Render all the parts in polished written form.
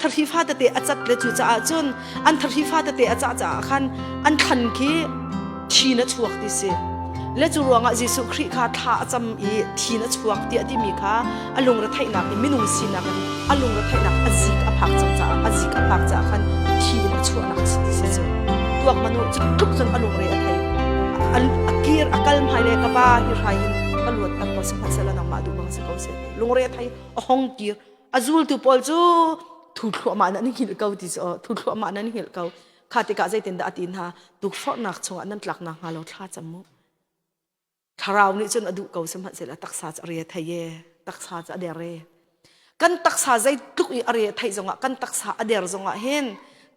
thar hi fa te achat le chu cha chun an thar hi fa te acha cha khan an than khi thina chuak ti se le chu ruanga Jesu Christ kha tha acham I thina chuak ti ati mi kha alung ra thaina ki minung sina kan alung ra thaina azik aphak cha azik aphak cha khan thina chuak na si se chu tuak manu chu tuk chun alung re thai al akir akal mai le ka ba hi rai kaluat tak pa sa pasala ng madu bang sa kau se lung re thai ahong kir azul tu pol chu thu thlo ma na ni hil kau ti so thu thlo ma na ni hil kau khati ka zai tin da atin ha tuk for nak chunga nan tlak na ngalo thla chamu tharau ni chun adu kau sam se la taksa re thaye taksa cha de re kan taksa zai tuk I are thai zonga kan taksa ader zonga hen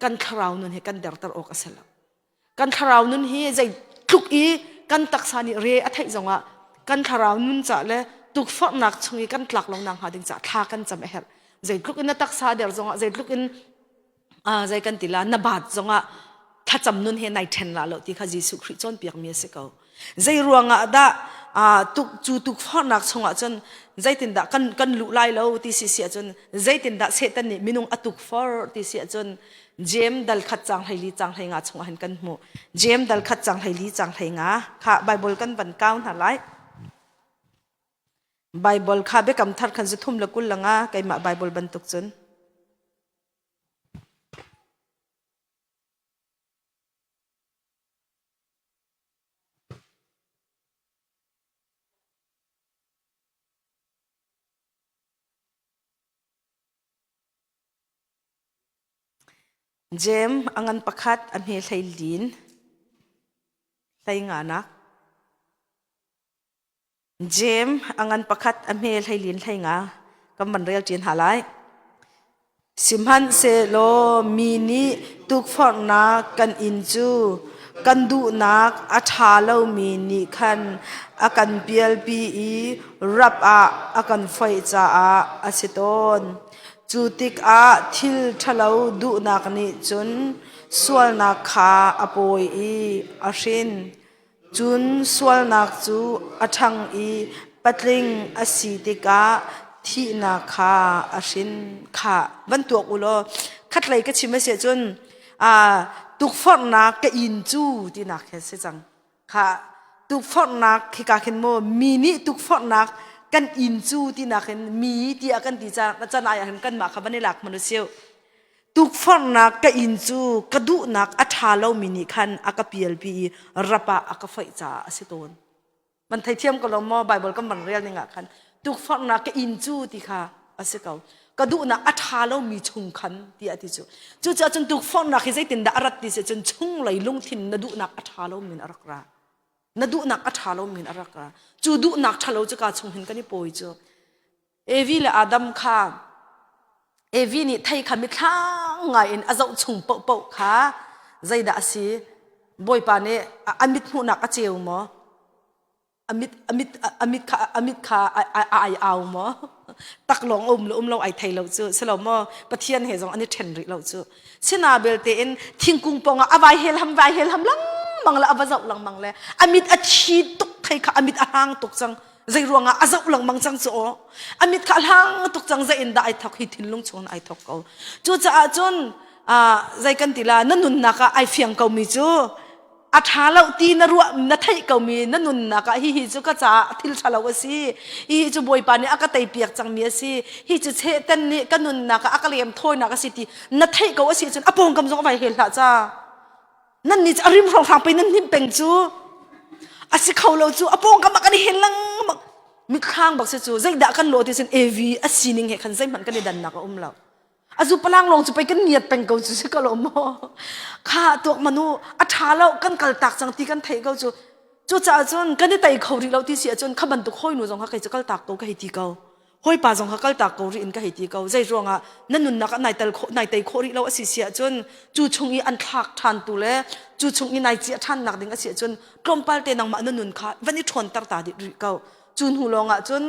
kan tharau nun he kan der tar ok asala kan tharau nun he zai tuk I kan taksa ni re a thai zonga kan tharau nun cha le tuk for nak chungi kan tlak long nang ha ding cha tha kan cham her zai tuk in taksa der zonga zai tuk in zai kan tila na bat zonga thacham nun he nai then la lo ti kha Jesu Christ chon piak mi se ko zai ruanga da tuk chu tuk for nak chunga chon zai tin da kan lu lai lo ti si chon zai tin da se tan ni minung atuk for ti si chon jem dal khat chang haili chang hai nga chunga han kan mu jem dal khat chang haili chang hai nga kha Bible kan ban count ha lai Bible kha be kam thar khan je thum la kul langa kai ma Bible ban tuk chun jem angan pakhat amhe thailin thainga na jem angan pakhat amhe thailin thainga kamban real tin halai simhan se lo mini tuk for na kan inchu kan du nak atha lo mini khan akan plp rap a akan foi cha a asiton chutik a thil thalo du nak ni chun sual na kha apoi I ashin chun sual nak chu athang I patling asitika thi na kha ashin kha ban tuak ulo khatlai ka chima se chun tuk for na ka in chu ti nak he se chang kha tuk for nak khi ka khin mo mini tuk for nak kan in chu ti na khin mi ti akan ti cha na ya kan ma kha bani lak manusyo tuk for nak ka in chu ka du nak atha lo mini khan aka plp rapa aka fai cha asiton man thai thiam ko lo mo Bible kam ban real ni nga khan tuk for nak ka in chu ti kha asikau ka du nak atha lo mi chung khan ti ati chu cha chun tuk for nak hi zai tin da arat ti se chun chung lai lung thin na du nak atha lo min arakra na du nak atha lo min arakra chu du nak thalo chu ka chung hin kani poi chu evi la adam kha evi ni thai kha mi thlang ngai in azau chung po kha zaida asi boy pa ne amit hu nak acheu mo amit kha ai au mo tak long lo ai thai lo chu selo mo pathian he jong ani then ri lo chu sina belte in thingkung ponga awai hel ham lang mangla awazau lang mangle amit achi tuk thai kha amit ahang tuk chang zai ruanga azau lang mang chang chu amit kha hang tuk chang za in da ai thok hi thin lung chon ai thok ko chu cha chon zai kan tila nanun naka ai fiang ko mi chu atha lo ti na ruwa na thai ko mi nanun naka hi chu ka cha thil thalo si hi chu boy pa ni aka tai piak chang mi si hi chu che tan ni kanun naka aka lem thoi naka si ti na thai ko si chun apong kam jong vai hel la cha nan ni arim rong thang pe nan nim peng chu asi khaulo chu apong kam ka ni helang mi khang bak se chu zai da kan lo ti sen av asining he khan zai man kan ni dan na ka umlaw azu palang long chu pe kan niat peng ko chu se ka lo mo kha tok manu atha lo kan kal tak chang ti kan thei ko chu cha chon kan ni tai khori lo ti si chon khaban tu khoi nu jong ha kai chakal tak ko ka hi ti ko hoi pa jong ha kal tak ko ri in ka hi ti ko zai ronga nanun na ka nai tai khori lo asi si chon chu chungi an thak than tu le chu chungi nai chi than nak ding asi chon klompal te nang ma nanun kha vani thon tar ta di ri ko chun hu longa chon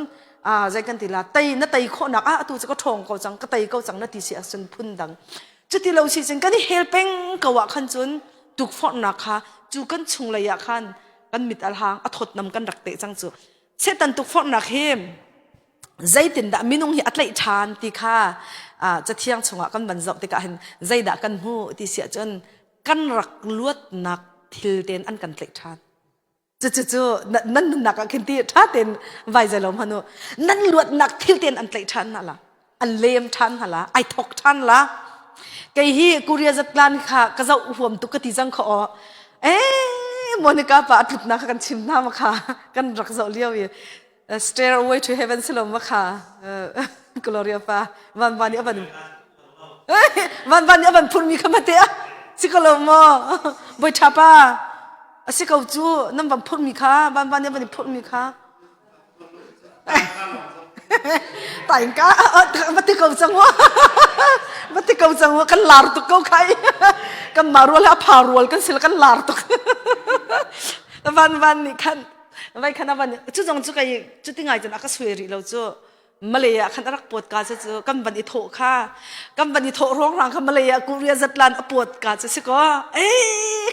zai kan tila tai na tai kho na tu cha ko thong ko chang ka tai ko chang na ti si asun phun dang chuti lo si chen kan helpeng ka wa khan chun tuk for na kha chu kan chung la ya khan kan mit al hang athot nam kan rakte chang chu setan tuk for na hem zaitin da minung hi atlai than ti kha cha thiang chunga kan ban zau te ka hin zaida kan hu ti sia chon kan rak luat nak thil ten an kan tlek than chu nan nak ka khin ti tha ten vai zalom hanu nan luat nak thil ten an tlek than na la an lem than hala ai thok than la kai hi kuria zat plan kha ka zau huam tu ka ti jang kho Monica pa atut na kan chim na ma kha kan rak zau liaw ye Stairway to Heaven silom ma kha Gloria pa van aban phun mi khamate a sikalom mo boi thapa asikau chu nam ban phun mi kha van aban phun mi kha tại cả mất tiêu cầu sang quá mất tiêu cầu sang quá căn lар tụ câu khai căn marual ha parual căn sil căn lар tụ van ni kan vai khana van chu jong chu kai chu tingai jan aka sueri lo chu Malaya kan arak podcast chu kan ban I tho kha kan ban I tho rong rang kha Malaya Korea Zatlan a podcast si ko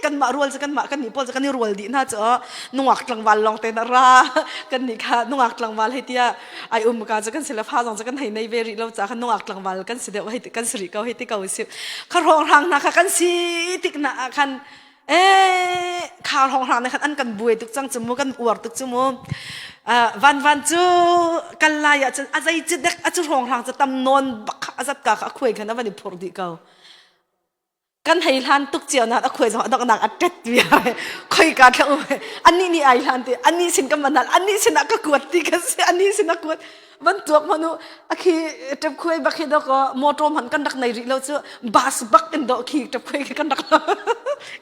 kan ma rual kan ma kan ni pol kan ni rual di na chu nuak tlangwal long te na ra kan ni kha nuak tlangwal hetia ai ka kan sila pha jong kan hai nei very lo cha kan nuak tlangwal kan si de hai kan sri ka heti ka si kha rong rang na kha kan si tik na kan khar hong rang na kan an kan buai tuk chang chumu kan uar tuk chumu van chu kan la ya chen azai che dek a chu hong rang cha tam non bak azat ka kha khoi khana bani phur di ka kan hai lan tuk chiao na a khoi jong dok nak a tet wi khoi ka thau ani ni ai lan te ani sin kam manal ani sin ka kuat ti ka se ani sin kuat van tuak manu akhi tap khoi bakhi do ko motom han kan dak nai ri lo chu bas bak in do khi tap khoi kan dak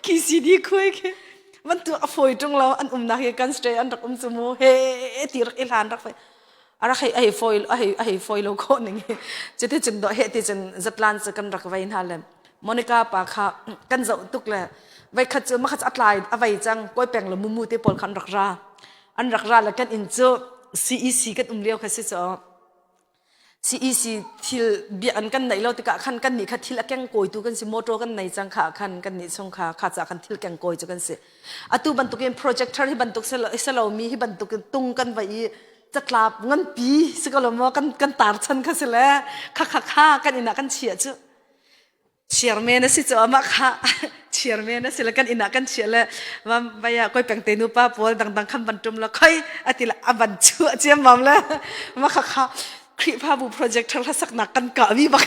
ki si di khoi ke van tu a foi tung lo an na he kan stay an dak chu mo he tir il han dak ara khai ai foil lo ko ning che te chen do he te chen zatlan cha kan rak vain halem Monica pa kha kan zau tuk le vai khat chu ma khat atlai avai chang koi peng lo mumu te pol khan rak ra an rak ra la kan in chu CEC kan leo kha si cho CEC thil bi an kan nei lo te ka khan kan ni kha thil akeng koi tu kan si moto kan nei chang kha khan kan ni chong kha cha kan thil keng koi chu kan si atu ban tu ken projector hi ban tuk se lo mi hi ban tuk tung kan vai chatlap ngan pi sikalom kan tar chan kha se le kha kan ina kan chia chu chairman si cho ma kha chairman si la kan ina kan chia le wa baya koi peng te nu pa pol dang kham ban tum la khoi atila aban chu chiam mam la ma kha khri pha bu projector la sak na kan ka wi ba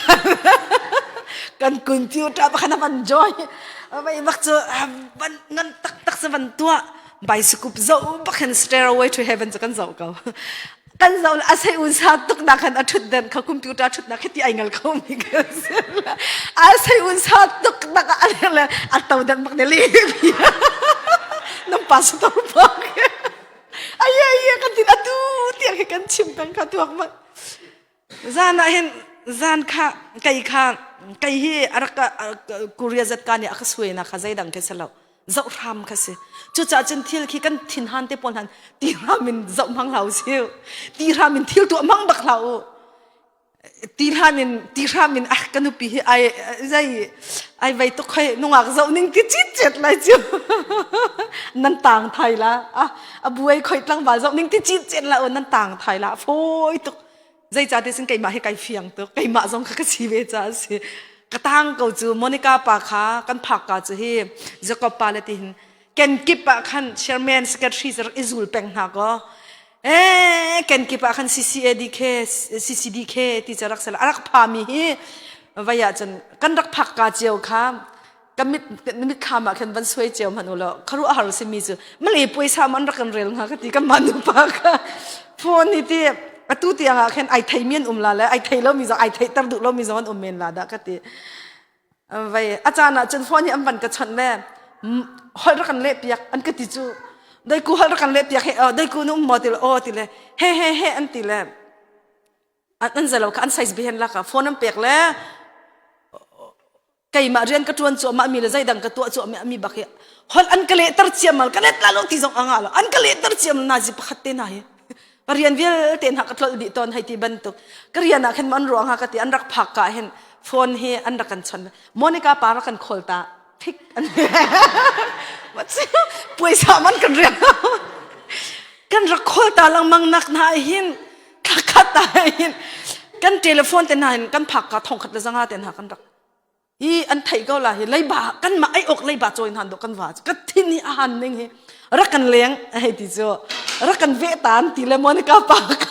kan computer ba khana ban joy bai mak chu ban ngan tak sa ban tua bai scoop zo ba khan Stairway to Heaven kan zo ka kan zau asai un sa tuk na kan athut den kha computer athut na khati aingal khau mi ka asai un sa tuk na ka ala ataw dan mak neli nam pas to pa ay kan tin atu tiang kan chimpang kha tuak ma zan hen zan kha kai hi araka Korea zat ka ni akhswe na khazai dang ke salo zau ram khase chu cha chen thil khi kan thin han te pon han ti ramin zau mang lau siu ti ramin thil tu mang bak lau ti ramin kanu pi ai zai vai to khoi nungak zau ning ki chit chet lai chu nan tang thai la abuai khoi tlang ba zau ning ti chit chet la nan tang thai la foi tu zai cha te sin kai ma he kai fiang to kai ma zong kha si ve cha si katang ko chu Monica pa kha kan phak ka chu hi Jacob Palatin ken kipa khan chairman secretary izul peng na ko ken kipa khan CCDK ti charak sala arak phami hi vaya chan kan rak phak ka cheu kha kamit khama khan ban soi cheu manulo kharu ahar se mi chu mali poisa man rak kan rel nga ka ti kan manu pa ka phone ni ti atu ti anga khen ai thai mien la le ai thai lo mi zo ai thai tar du lo mi zo an men la da ka ti vai achana chen phone ni am ban ka chan le hol ra kan le piak an ka ti chu dai ku hol ra kan le piak he dai ku nu motil o ti le he an ti le an zalo ka an size bihen la ka phone am pek le kai ma rian ka tuan chu ma mi le zai dang ka tu chu mi bak he hol an ka le tar chiam mal ka le tla lo ti zong anga la an ka le tar chiam na ji pakhat te na he Karian vil ten hak tlol di ton hai ti bantuk karian a khen man ruang ha ka ti an rak phak ka hen phone he an rak kan chan Monica para kan kholta thik an what's poisa man kan riang kan rak kholta lang mang nak na hin คัดตายกันเทเลโฟนเต็นหากันผักกะทองขัดเลยสังหาเต็นหากันรักอีอันไทยก็ล่ะเห็นเลยบากันมาไออกเลยบาจอยหันดอกกันว่าก็ที่นี่อาหารนึงเฮรักกันเลี้ยงไอ้ที่จ่อรักกันเวตานตีเลมอนกับปาก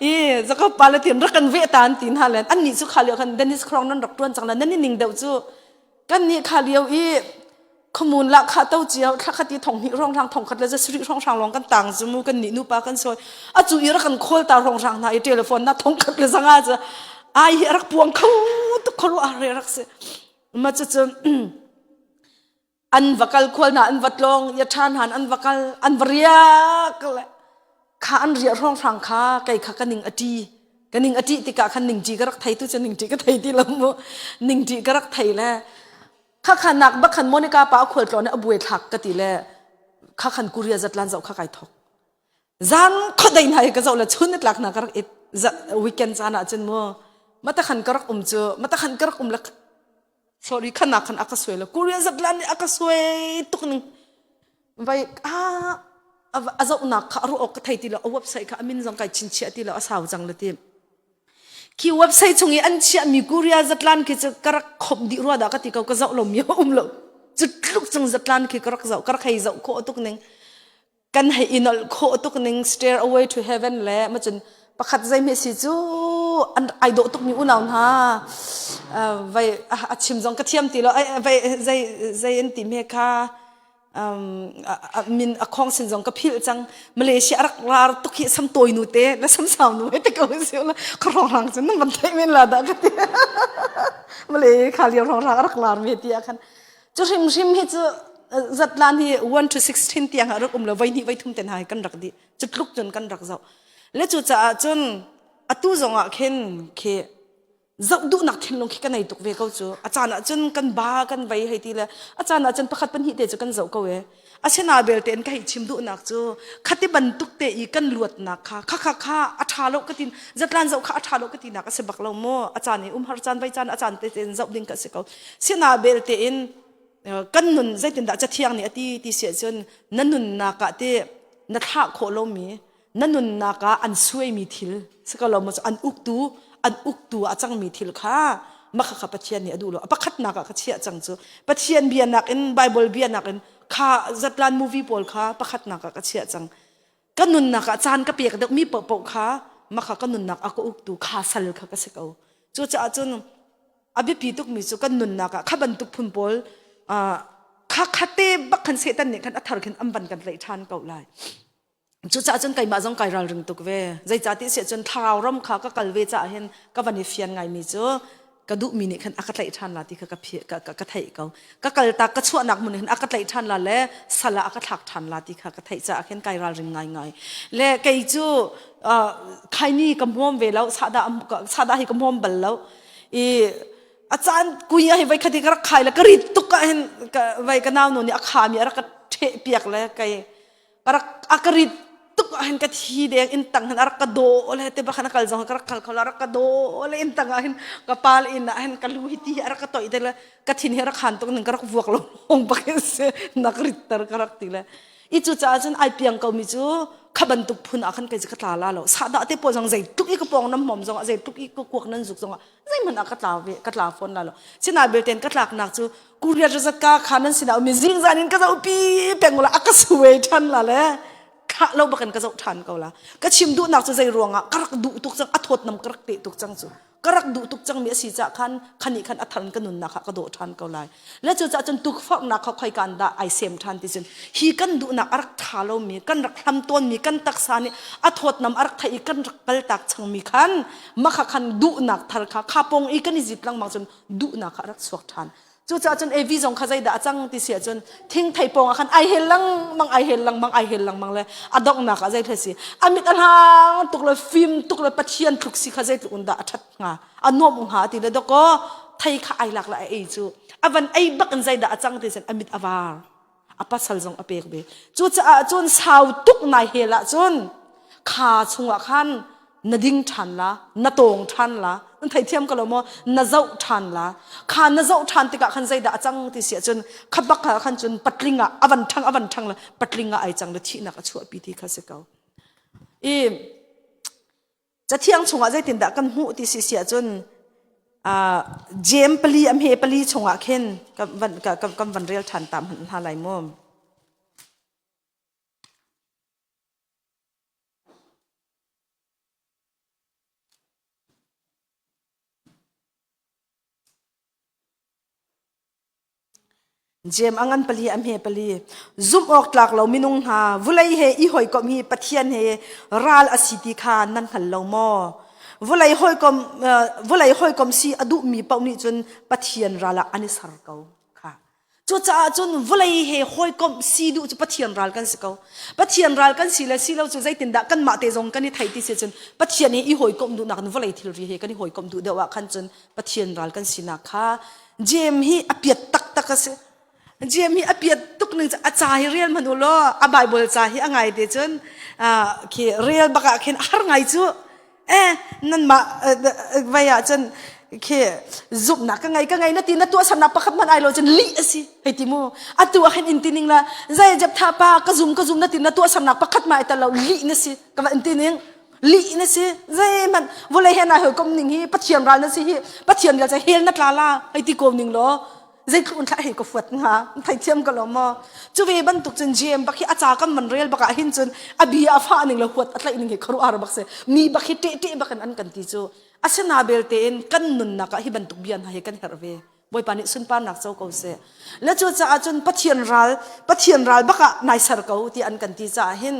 อีจะก็ปาเลตินรักกันเวตานตีนฮาเลนอันนี้สุขาเลียวกันเดนิสครองนั่นดอกต้นจังนั้นนั่นนี่หนิงเดาจู่กันนี่ขาเลียวอีข้อมูลละข้าเต้าเจียวข้าคดีท่องหิร่องทางท่องขัดเลยจะสริร่องทางลองกันต่างจมูกกันนี่นูปากันซอยอาจู่อีรักกันโคลตาร่องทางน่ะไอเทเลโฟนน่ะท่องขัดเลยสังอาจะไอรักพวงเขาตุกคนว่าอะไรรักเสมาจะอันวักลควรน่ะอันวัดลงยาชานหันอันวักลอันวริยากเลยข้าอันเรียร่องทางข้าไก่ข้ากันนิงอดีกันนิงอดีติกาขันนิงจีก็รักไทยตุจะนิงจีก็ไทยที่ลำโมนิงจีก็รักไทยแหละข้าขันนักบักขันโมนิกาป้าขวดร้อนอบุยทักกติแหละข้าขันกุเรียจัดลานเจ้าข้าไก่ทอกจันข้าได้ไหนก็เจ้าละชุนนิดหลักนักรักเอ็ดวีคเอนด์จานะจันโมมาตะขันก็รักเจอมาตะขันก็รักละsorry ขันนักขันอากาศสวยละกุเรียจัดลานอากาศสวยตุกนึงไปอาจจะนักข้ารู้ออกไทยที่ละเว็บไซต์ข้ามินจังไก่ชินเชียที่ละอาสาวจังละทีคีเว็บไซต์ชงยันเชียมีกุเรียจัดลานคือจะกระขบดีรัวดากติเขาก็จะลมยาลจุดลุกจังจัดลานคือกระจะกระให้จะโคตุกนึงกันให้อินอลโคตุกนึง stairway to heaven แหละมาจนประคัดใจเมสิจูอันไอโดตุกมีอุณาวนะไปชิมจังกระเทียมตีละไปใจอันตีเมฆามินคองสินจงกับพิลจังมาเลเซียรักลาตุกิสัมตัวนูเตและสัมสาวนูเตก็เสียวละครองรังจนนั่งบันไดเมนลาดกันมาเลยขาเลียวรองรักรักลาเมตียกันจุดริมให้จะจัดลานที่1 to 16ที่ยังหารักละไว้นี่ไว้ทุ่มเต็นหายกันรักดีจุดลุกจนกันรักเจ้าและจุดจะจนอตุจงอ่ะเข็นเคจับดูนักเทนลงขี้กันในตุกเวก้าจูอาจารย์จนกันบ้ากันไปให้ทีละอาจารย์จนประคัดปัญหาเดจกันเจ้าก้าเวอาเชนาเบลเตนก็ให้ชิมดูนักจูขัดที่บรรทุกเตอีกันลวดนักค่ะอาชาโลกตินจัดลานเจ้าข้าอาชาโลกตินนักเสบักเราโมอาจารย์นี่หาจารย์ไปจารย์อาจารย์เตนเจ้าดิ้งกันเสก้าเชนาเบลเตนกันนุนใจตินดาจะเที่ยงเนี่ยที่เสียจนนั่นนุนนักเตนัทาโคโลมีนั่นนุนนักอันสวยมีทิลเสก้าเราโมอันอุกตูอาจังมีทิลค่ะมาข้าปะเทียนเนี่ยดูเลยปะคัดนักก็เชียจังจูปะเทียนเบียนักอินไบเบิลเบียนักอินข้าจัดลานมูวี่บอลค่ะปะคัดนักก็เชียจังก็นุนนักอาจารย์ก็เปียกเด็กมีปะค่ะมาข้าก็นุนนักอาก็อุกตูข้าสัลค่ะก็เสก้าจูจะอาจารย์อภิปีตุกมีจูก็นุนนักข้าบรรทุกพุ่นบอลข้าคัดเตะบักขันเสตันเนี่ยขันอัฐารขันอัมบันกันเลยทานเก่าเลยจุดจ้าจนไก่มาจงไก่เราเรื่องตุกเวใจจ้าที่เสียจนท้าวร่มข้าก็กัลเวจ้าเห็นก็วันนี้เฟียนไงมีจ้ากระดูมินิขันอักไลทันละที่ข้าก็เพียก็ไทยเขาก็กัลตากระชั่วนักมันเห็นอักไลทันละและสละอักทักทันละที่ข้าก็ไทยจ้าเห็นไก่เราเรื่องไงและไก่จูใครนี่กำพร้อมเวแล้วสาดาให้กำพร้อมบัลแล้วอาจารย์กุยให้ไว้คดีกระไข่แล้วก็ริดตุกเห็นไว้กันน้าหนูนี่อาขามีอะไรก็เทเปียกเลยไก่กระอักริดตุกเห็นกะทีเดียงอินตังเห็นอะไรก็โดเลยแต่บางครั้งก็จะกระเขาอะไรก็โดเลยอินตังเห็นกระปาลอินเห็นกะลุยที่อะไรก็ต่อยแต่ละกะทีนี้รักขันตุกหนึ่งกระวักลงไปนักริดแต่กระตีเลยอีจูจ้าจนไอเปียงเขามีจูขบันตุกพุนอาคันก็จะกระตาลาแล้วสาดาเตปอจังใจตุกอีกปองน้ำหอมจังใจตุกอีกกวกนั่นจุกจังใจมันอากาศลาเวกาศลาฝนแล้วเช่นอาเบลเตนกาศลากนักจูกูเรียนจะก้าขานั้นสินะมีซิงจานินก็จะอุปีเปียงละอากาศสวยทันละเลยข้าเราบักันก็จะทันเขาละก็ชิมดูนักจะใจรวงอ่ะกระดูตุกจังอัฐดน้ำกระเตตุกจังจูกระดูตุกจังมีสีจะขันอีขันอัฐันกันนุนนักก็โดทันเขาเลยและจูจะจนตุกฟักนักเขาคอยกันได้ไอเซมทันที่จนฮีกันดูนักอักท้าเรามีกันรักทำตัวมีกันตักสานี่อัฐดน้ำอักไทยกันรักกลตักชังมีขันมาขันดูนักทัลข้าปงอีกันจิตลังมาจนดูนักรักสวกทันจูจะจนเอวีจงข้าใจด่าจังที่เสียจนทิ้งไทยปงขันไอเฮลังมังไอเฮลังมังไอเฮลังมังเลยอดอกนักข้าใจเพสิอามิตอันหางตุกเลยฟิล์มตุกเลยปัจเจียนทุกสิข้าใจตุกอุนดาชัดงาอันนวมหาทีละดอกก็ไทยข้าไอหลักละไอจูอวันไอบักอันใจด่าจังที่เสียอามิตอวาร์อปัสสัลจงอเปกเบจูจะจนสาวตุกนายเฮละจนข้าชงขันนาดิ้งทันละนาตงทันละนั่นไทยเทียมกันแล้วมั้งนาเจ้าทันละข้านาเจ้าทันติกะขันใจด่าจังที่เสียจนขับบักข้าขันจนปัดลิงะอวันทังละปัดลิงะไอจังละที่นักชั่วปีที่ข้าเสกเอาจะ จะเที่ยงชงอ่ะใจตินดะกันหูที่สิเสียจนเจมปลีอำเฮปลีชงอ่ะเข็นกับวันเรียลทันตามหันหาไหลมอมเจมอังันปลีอำเฮปลีซุมออกหลักเรามินุงหาวุไลเฮอีหอยก็มีปะเทียนเฮราลอสิติคานั่นหันเรามอวุไลหอยก็สีอดุมีเป่านี่จนปะเทียนราลอันนี้สารเกาค่ะจุดจ้าจนวุไลเฮหอยก็สีดูจะปะเทียนราลกันสิเกาปะเทียนราลกันสิแล้วสิเราจะใจตินดะกันมาเตจงกันนี่ไทยที่เสียจนปะเทียนเฮอีหอยก็ดูนักวุไลทิลรีเฮกันนี่หอยก็ดูเดว่าขันจนปะเทียนราลกันสินะค่ะเจมฮีอเปียตักกันสิเจมีอภิยตุกหนึ่งจะอาจารย์เรียนมันอุโลอาบายบอลจ่าฮีอ่างไงเดจนคือเรียนบักเข็นอาร์ไงจูนั่นมาวัยจนคือจุบนักก็ไงนั่นตีนั่นตัวสนับประคับมันไอโลจนลีสิไอติโมอัตัวเห็นอินทินิงละใจจับท่าปากจุ่มนั่นตีนั่นตัวสนับประคับมาไอแต่เราลีนี่สิกับอินทินิงลีนี่สิใจมันวันเลยเห็นอะไรเหรอก็นิ่งฮีปัจเจียนรันนั่นสิฮีปัจเจียนก็จะเฮลนัดลาไอติโกนิ่งล้อใจคุณท่าเห็นก็ฟวดงาไทยเทียมก็ล้อมจูเวบันตุกจนเจมบักฮีอาจารย์กันมันเรียลบักหินจนอบีอาฟ้าหนึ่งละฟวดอะไรหนึ่งเหคารุอาร์บักเสมีบักฮีเตะบักอันกันที่จูอาเซนาเบลเตนกันนุนนักฮีบันตุกเบียนให้กันเฮร์เวบอยปานิสุนปานักเจ้าเขาเสแล้วจูจะอาจนปัจเจียนรัลบักนายสารเขาที่อันกันที่จะเห็น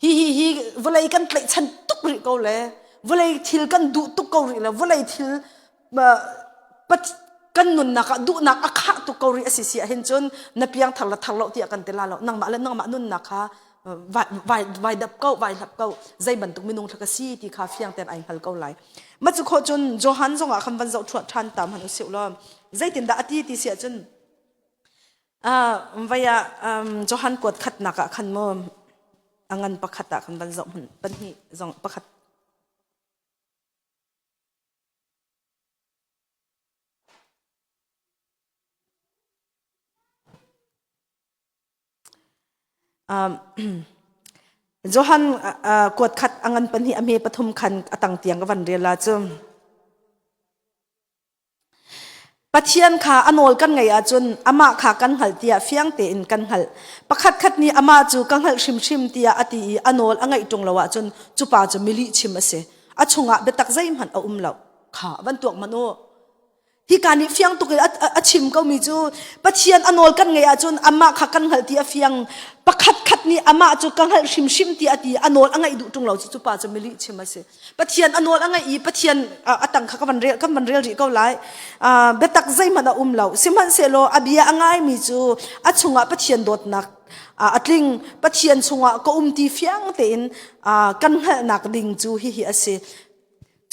ฮีเวลากันเตะฉันตุกริเขาเลยเวลาทิลกันดูตุกเขาริเลยเวลาทิลปัจกันนุนนักดูนักอักขะตุกอริอสิเสียเห็นจนนับยังทักละที่อากันเตลาเรานังมานุนนักวายดับเก้าวายดับเก้าใจบันตุกมินุงทักษีที่คาเฟียงแต่ไอฮัลเก้าไหลมาจุโคจนโจฮันจงคำวันเจ้าทวดทันตามหันอุสิวล้อมใจตินดาที่เสียจนวายโจฮันกดขัดนักขันมอมอังันประคัตคำวันเจ้าหันปัญหีจงประคัตโจฮันกวดขัดอังันปัญหาอเมปฐุมคันตั้งเตียงกับวันเรียนลาจุมปัจเจียนขาอนอลกันไงอาจุนอามาขากันหัลเตียเฟียงเตอินกันหัลประคัดขัดนี้อามาจูกันหัลชิมเตียอตีอนอลอังไงตรงละวะจุนจุปาจุมิลิชิมเสอชงะเบตักใจมันเอาเหล่าขาวันตัวมโนที่การนี้เฟียงตุกชิมก็มีจูปัจเจียนอนอลกันไงอาจุนอามาขากันหัลเตียเฟียงประคัดนี้อามาจูกันหัลชิมเตียอตีอนอลอังไงดูตรงเราจุปาจุมิลิชิมเสปัจเจียนอนอลอังไงปัจเจียนตั้งกันวันเรียรีก็ไล่เบตักใจมันเอาเหล่าสิมันเซโลอบียอังไงมีจูชงะปัจเจียนโดดนักอัดลิงปัจเจียนชงะก็ตีเฟียงเตนกันหัลนักลิงจูฮิเส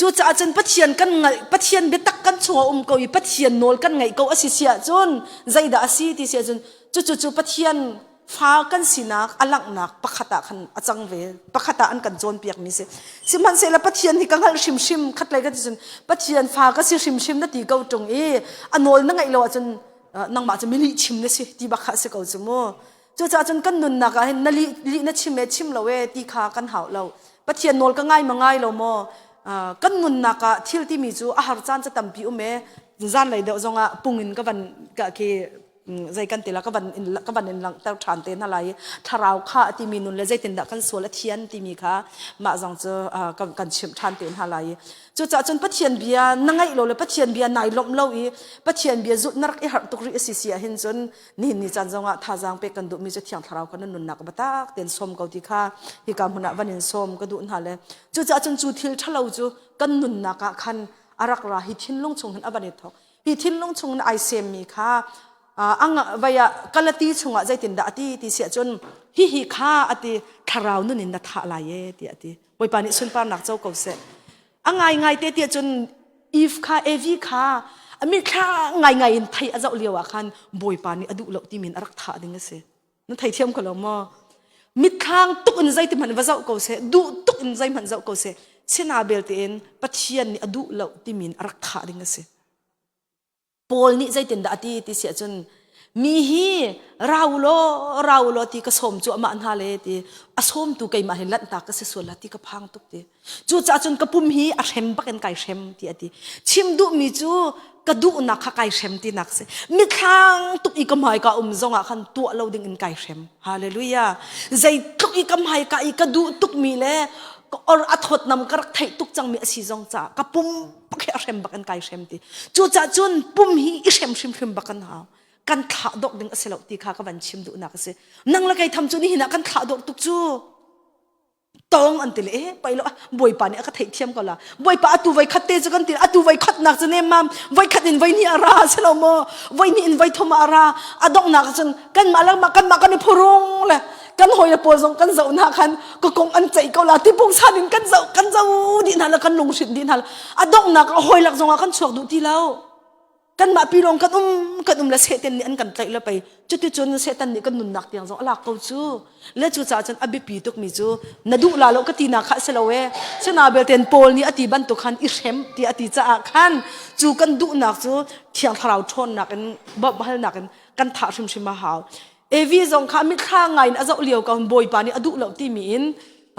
จูจะอาจารย์ปัจเจียนกันไงปัจเจียนเบตักกันชัวก็อีปัจเจียนโนลกันไงก็อาศัยเสียจนใจด่าสิที่เสียจนจูปัจเจียนฟ้ากันสินักอลังนักปักขตาขันอาจังเวปักขตาอันกันโจนเปียกมิเสสิมันเสละปัจเจียนที่กังหัลชิมขัดเลยกันจนปัจเจียนฟ้าก็สิชิมนั่นตีเกาจงอันโนลนั่งไงเราจนนั่งมาจะไม่ลิชิมนะสิที่บักขะเสกเอาจมูจูจะอาจารย์กันนุนนักเห็นนั่นลินั่นชิมเราเวที่ขากันหาเราปัจเจียนโนลก็ง่ายมาง่ายเราโมกันนุนนักทิลที่มีจูอาหารจานจะตั้มพิวเมจานเลยเดี๋ยวจงปุ่งอินก็วันก็คือใจกันติละก็วันอินหลังเต้าฐานเต้นอะไรทาราวข้าที่มีนุนเลยใจตินดักกันสวนละเทียนที่มีค่ะมาจงจะกันชิมฐานเต้นอะไรจูจะจนปัจเจียนเบียนั่งไงเราเลยปัจเจียนเบียนายลมเล่าปัจเจียนเบียจุดนักอีหักตุกรีสิเสียเห็นจนนี่จันจงท่าจางเป็กันดูมีจะเที่ยงทาราวกันนุนนักบัตากเต้นส้มเกาที่ค่ะที่การหุ่นวันอินส้มก็ดูนั่นเลยจูจะจนจูทิลทะเลาจูกันนุนนักคันอารักราฮิทินลงชงหันอบันิทอกฮิทินลงชงไอเซมมีค่ะอังวายกลตีชงใจตินดาที่เสียจนฮิข้าอติทาราวนุนินนัทลายที่อติไว้ปานิสุนปานักเจ้าเกาเสอังไงเตียจนอีฟข้าเอวีข้ามีข้าไงไทยอาเจ้าเลียวคันบอยปานิอดุเหล่าที่มินอรักธาดิ่งเสนั่นไทยเทียมกันแล้วมั้งมิดข้างตุกอินใจที่มันว่าเจ้าเกาเสดูตุกอินใจมันเจ้าเกาเสเชนาเบลเตนปัจเจียนนี่อดุเหล่าที่มินอรักธาดิ่งเสปอลนี่ใจตินดาที่เสียจน มีฮีเราโลที่กระสมจู่มาอันฮาเลตีอาสมตูไกมาเห็นลันตากระเสส่วนละที่กระพังตุกตีจู่จ่าจนกระปุ่มฮีอาเชมปักกันไก่เชมที่อดีชิมดูมีจู่กระดูนักไก่เชมที่นักเสมีทางตุกอีกำไฮกะจงอ่ะคันตัวเราดึงอินไก่เชมฮาเลลูยาใจตุกอีกำไฮกะอีกระดูตุกมีเลยก็อัดหดนำกระไทยตุกจังมีอาศิจงจ่ากระปุ่มปักเชมปักกันไก่เชมตีจู่จ่าจนปุ่มฮีอิเชมปักกันหากันขาดอกดึงเสลตีข้ากับวันชิมดูนักเสนั่งละไกทำจุนี่หินะกันขาดอกตุกจูตองอันติเลยไปแล้วบวยป่านี่ก็ไทยเทียมกันละบวยป่าตูไว้ขัดเตจกันติตูไว้ขัดนักจะเนี่ยมัมไว้ขัดอินไว้นี่อาราเสลโมไว้นี่อินไว้ทมาอาราอดอกนักจนกันมาแล้วมากันในพรุงเลยกันหอยปวดทรงกันเจ้าหน้าคันก็คงอันใจก็ละที่พงศาดินกันเจ้าดินั่นละกันลงสินดินั่นอดอกนักหอยหลักทรงกันชวกดูที่แล้วกันมาปีลงกันละเสตันนี่อันกันใจละไปจุดที่จนเสตันนี่กันนุนนักเตียงจงอลากเขาจูและจุดจ่าจนอบิปีตุกมิจูนาดูลาโลกตีนักเสลเวเสนาเบลเทนโพลนี่อติบันตุขันอิเชมที่อติจ่าขันจูกันดูนักจูเทียงทาราวชนนักกันบัลนักกันถ่าชิมมาหาวเอวีจงข้ามิข้างไงนะจะเลี้ยวกันบอยปานี่อดูเหล่าที่มีน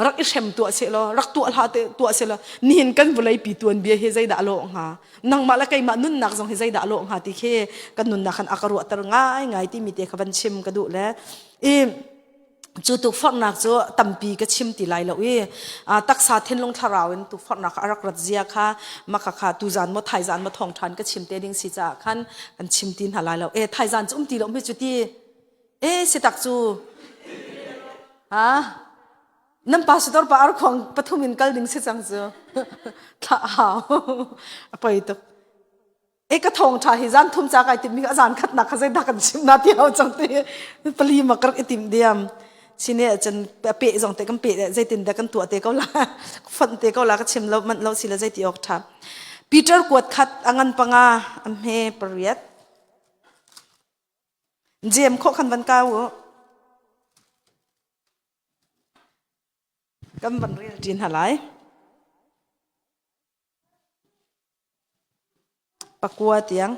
รักอิเชมตัวเสลรักตัวลาเตตัวเสลนี่เห็นกันบุไลปีตัวเบียเฮใจด่าโลงหานังมาละไกมานุนนักจงเฮใจด่าโลงหาที่เคกันนุนนักขันอากรุตรง่ายที่มีเตะขบันชิมกันดูแลจู่ตุกฟักนักจู่ตั้มปีก็ชิมตีไลแล้วตักษาเทนลงทาราวน์ตุกฟักนักอารักรัดเจียค่ะมาค่ะตูจานมาไทยจานมาทองทันก็ชิมเตดิ้งสิจ้าขันกันชิมตีนหาไลแล้วไทยจานจุ่มตีแล้วไม่จุดที่สิตักจู่น้ำปลาสุดท้ายปลาอาร์ของปฐุมินกัลดิ้งสิจังจู่ท้าหาวไปตุกระทงชาฮิจันทุ่มจากไอติมมีอาจารย์ขัดนักเขาจะดักกันชิมนาที่เอาจังตีปลีมากระไอติมเดียมชิเนี่ยจนเปะจงเตกันเปะใจตินแต่กันตัวเตก็ลาฟันเตก็ลาก็ชิมแล้วมันเราสิละใจตีออกทับปีเตอร์กวดขัดอังปังอาอัมเฮปริยัตเจมข้อขันวันเก้ากำบันเรียนจีนหาไลปะกัวเตียง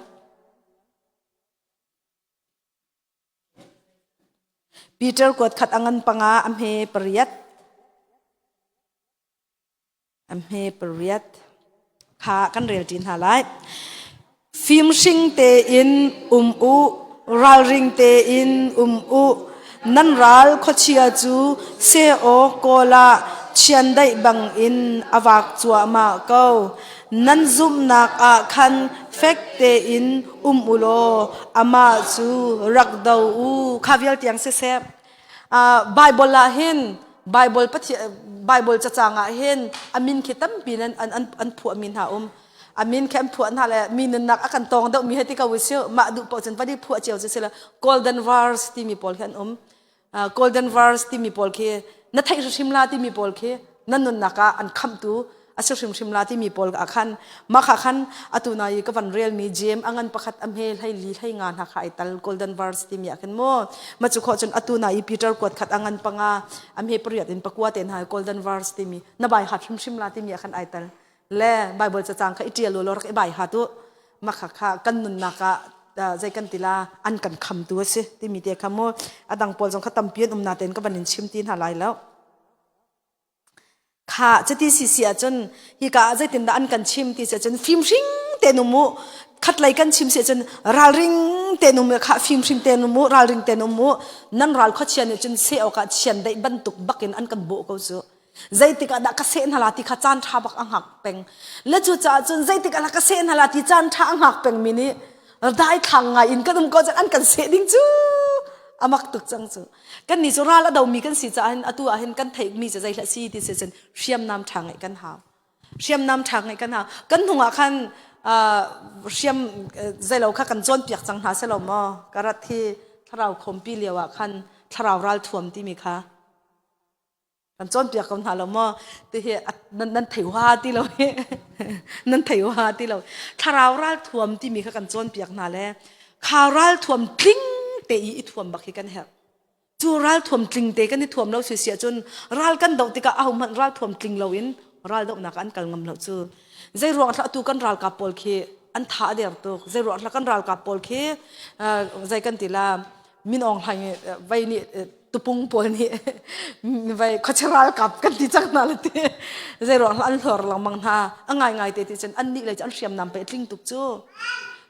ปีเตอร์กวดขัดอังปังอาอัมเฮปริยัตข้ากันเรียนจีนหาไลฟิมชิงเตอินอุรัลริงเตอินอุนันรัลขชียจูเซโอโกลาเชียนได้บังอินอวักจัวมาเก้านันซุมนักอาคันเฟกเตอินอุโลอามาจูรักดาวข้าวิลเตียงเซไบเบิลลาเห็นไบเบิลจะจางเห็นอามินคิดตั้มปีนั้นอันผัวอามินหาอามินแค่ผัวนั่นแหละมีนนักอากันตองเดามีเหตุการณ์วิเศษมาดูปอจันพอดีผัวเจียวจะเสละ golden vase ที่มีปอลแค่golden vase ที่มีปอลแค่นัทไทยชิมลาที่มีปอลแค่นั่นนนักอันคำตูอาศัยชิมลาที่มีปอลอาคันมาขาคันอตุนายก็วันเรียลมีเจมอังันประคัดอัมเฮลให้ลีให้งานหักไอตัล golden vase ที่มีอาคันโมมาจุขอจนอตุนายปีเตอร์กวดขัดอังันปังอาอัมเฮปริยัตินปะกัวเต็นหาย golden vase ที่มีนบายหัดชิมลาที่มีอาคันไอตัลและไบเบิลจะจางค่ะอิเจียลูลอร์กใบหาตุมาค่ะกันนุนนักใจกันติลาอันกันคำตัวสิที่มีเดียคำโมอดังปอลจงขัดตั้มเปียนนาเต็นก็บันชิมตีนหาลายแล้วค่ะจะที่เสียจนฮิกาใจตินดาอันกันชิมตีเสียจนฟิมชิงเตนุมุขัดไลกันชิมเสียจนรัลริงเตนุมุค่ะฟิมชิงเตนุมุรัลริงเตนุมุนั่นรัลข้อเชียนจนเสียโอกาสเชียนได้บรรทุกบักเก็นอันกันโบก็จะใจติกาดักเสนหลาติขจานท่าบักอังหักเป็งและจู่จ้าจนใจติกาดักเสนหลาติจานท่าอังหักเป็งมินิได้ทางไงอินก็ต้องก็จะอันกันเสดิ้งจูอามักตุกจังจูกันนี่จุราละเดามีกันสิจ้าอันอตัวเห็นกันไทยมีจะใจละซีที่เซนเชียมน้ำทางไงกันหาเชียมน้ำทางไงกันหากันหัวคันเชียมใจเราค่ะกันจนเปียกจังหาเสลมอกระที่ถ้าเราคมปีเลียวคันถ้าเรารัลท่วมที่มีค่ะกันจนเปียกกันหาเราโมที่เฮนั่นถือว่าที่เรานั่นถือว่าที่เราถ้าเรารัลท่วมที่มีค่ะกันจนเปียกนาแล้วข่าวรัลท่วมกลิ้งเตอีท่วมบักกันเหรอจูรัลท่วมกลิ้งเตกันนี่ท่วมเราเสียจนรัลกันดอกติกาเอามันรัลท่วมกลิ้งเราอินรัลดอกนักอันกันงำเราจูใจรวงถ้าตูกันรัลกับปอลเค อันท่าเดียร์ตุกใจรอดละกันรัลกับปอลเคใจกันติลามินองไห้ไว้นี่ตุปุงปอลนี่ไว้ขจรัลกับกันติจังนั่นเลยใจรอดละอันหล่อลังมังท่าง่ายเตติจันอันนี้เลยจะอันเสียมนำไปทิ้งตุกจู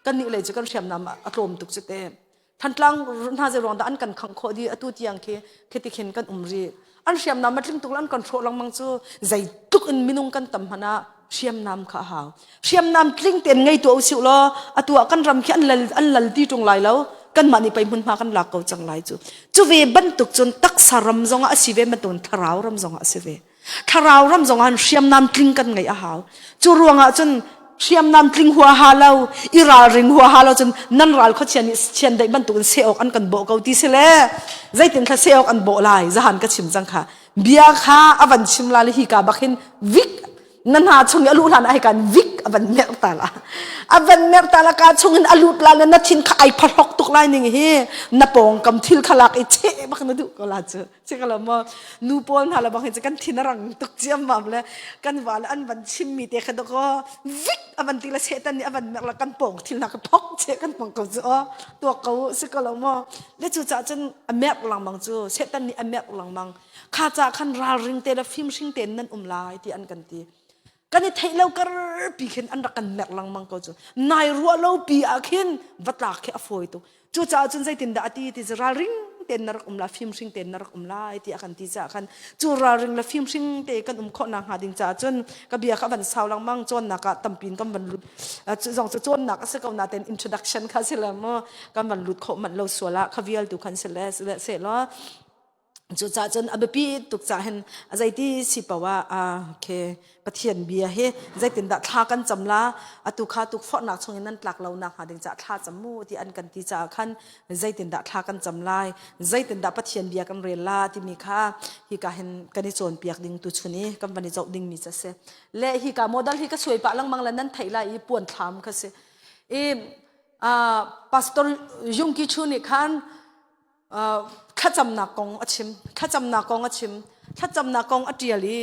กันนี่เลยจะกันเสียมนำอารมณ์ตุกจุดเตทันตลังน่าจะรอนแต่อันกันขังโคดีอตุที่ยังเคติเข็นกันรีอันเสียมนำมาทิ้งตุกลันกันโชลังมังจูใจตุกอันมินุงกันตั้มหน้าเสียมนำข้าหาวเสียมนำทิ้งเต็นไงตัวสิวล้อตัวกันรำแค่อันลัลที่ตรงไหลแล้วกันมันนี่ไปมุนมากันหลักเกาจังไหลจูเวบันตุกจนตักสารำจงอาศิเวมันตุนทาราวรำจงอาศิเวทาราวรำจงอันเสียมนำทิ้งกันไงอาหาวจูรวงจนเสียมนำทิ้งหัวฮาเลาอิราริงหัวฮาเลาจนนั่นรัลเขาเชียนได้บรรทุกเสียอกอันกันโบเกาตีเสลใจตินเขาเสียอกอันโบลายจะหันก็ชิมจังค่ะเบียค่ะอวันชิมลาลิฮิกาบักเห็นวิกนั่นหาชงอลูลานไอกันวิกอวันเมรตาละการชงอลูลานนัดชินขายพลอกตุกไลนึงเฮนับปองกำทิลขลักไอเชบักนั่นดูก็ลาเจอเชก็ละมอนูปอนหาละบักเห็นจะกันทินรังตุกเจียมมาเลยกันว่าอันวันชิมมีเตะขัดก็วิกอวันทีละเชตันนี่อวันเมรละกันปองทิลนักพอกเชกันปองก็จะตัวเขาเชก็ละมอเลจูจ่าจนอเมรลังมังจูเชตันนี่อเมรลังมังข้าจะขันราริงเตละฟิมชิงเตนนั่นลายที่อันกันตีกันนี่ไทยเราก็ปีเข็นอันรักกันแมกลังมังก็จูนายรัวเราปีอาเข็นวัดลาแค่อฟอยตุจูจ่าจนใจตินดาตีที่จะราริงเต็นนรักลาฟิมชิงเต็นนรักลาไอที่อากันที่จะกันจูราริงละฟิมชิงเตกันข้อนางหาดิงจ่าจนกบียกับวันเสาร์ลังมังจนนักตั้มปีนกันวันลุดจงจะจนนักสักเอาหน้าเต็น introduction ค่ะเสร็จแล้วมั้งกันวันลุดเขามันเราสวละขวิลตุกันเสร็จแล้วจุดจ่าจนอับปีตุกจ่าเห็นใจที่สิบว่าโอเคปะเทียนเบียเฮใจตินดัดท่ากันจำละตุกขาตุกฟอดหนักชงนั้นหลักเราหนักหาดึงจ่าท่าจมูที่อันกันที่จ่าขันใจตินดัดท่ากันจำลายใจตินดัดปะเทียนเบียกันเรียนลาที่มีค่าฮิกาเห็นกันที่โจนเปียกดิ่งตุชุนี้กันวันนี้เจ้าดิ่งมีจะเสและฮิกาโมเดลฮิกาสวยปะลังมังแล้วนั้นไทยไล่ป่วนถามก็เสพาสตอร์ยุงกิชุนี่ขันข้าจำนักกองอชิมข้าจำนักกองอชิมข้าจำนักกองอเดียลี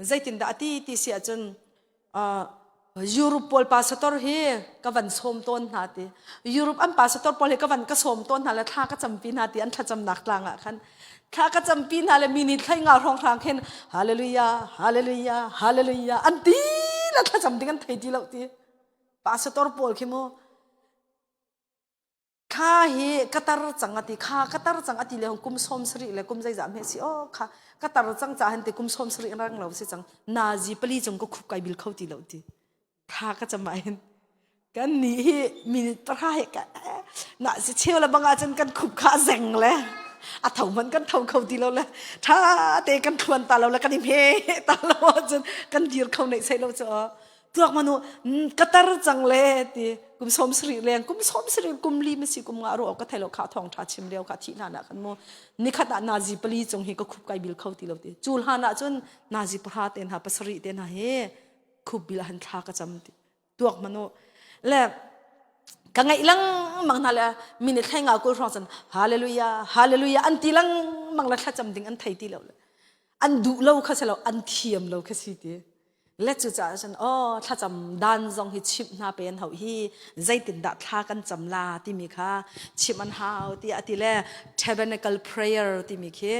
ใจตินดาที่เสียจนยุโรปพอลพาสตอร์เฮก็วันสมต้นนาทียุโรปอันพาสตอร์พอลเฮก็วันก็สมต้นนาแล้วท่าก็จำปีนาทีอันข้าจำนักต่างอ่ะคันท่าก็จำปีนาแล้วมินิทให้เงาทองทางเห็นฮาเลลูยาฮาเลลูยาฮาเลลูยาอันที่แล้วข้าจำดิ้งกันไทยที่เราที่พาสตอร์พอลเข้มข้าเฮกัตรจังอติข้ากัตรจังอติเลยของกุมสมสริเลยกุมใจจำเฮสิโอ้ข้ากัตรจังจ่าเห็นแต่กุมสมสริรังเราสิจังนาจีปลีจงก็คุกไกบิลเข้าตีเราตีข้าก็จะมาเห็นกันนี้มีตราเหกันน่าสิเชี่ยวแล้วบางอาจารย์กันคุกข้าแซงเลยเท่ามันกันเท่าเขาตีเราเลยถ้าเตะกันทวนตาเราแล้วกันเฮตาเราจนกันยืดเข้าในใส่เราจะตัวมนุษย์กัตรจังเลยตีกุมสมสริเรียงกุมสมสริกุมลีไม่สิกุมงาโรก็ไทยเราขาทองทัดชิมเรียวขาที่นั่นนะกันโมนี่ขนาดนาจีปลีจงเฮก็คุบไกบิลเข้าตีเราตีจูลฮานะจนนาจีพระเต็นหาปัสริเต็นหาเฮคุบบิลหันทากระจำตีตัวมนุษย์และกังไงลังมังนาละมินิทให้งากุลร้องสันฮาเลลูยาฮาเลลูยาอันตีลังมังละทัดจำดิ่งอันไทยตีเราเลยอันดูเราข้าเสเราอันเทียมเราข้าสิตีและจุดจ้าฉันถ้าจำดันจงฮิชิปนาเป็นเขาฮีใจติดดัดท่ากันจำลาที่มีค่ะชิมันหาวที่อติเล่ tabernacle prayer ที่มีค่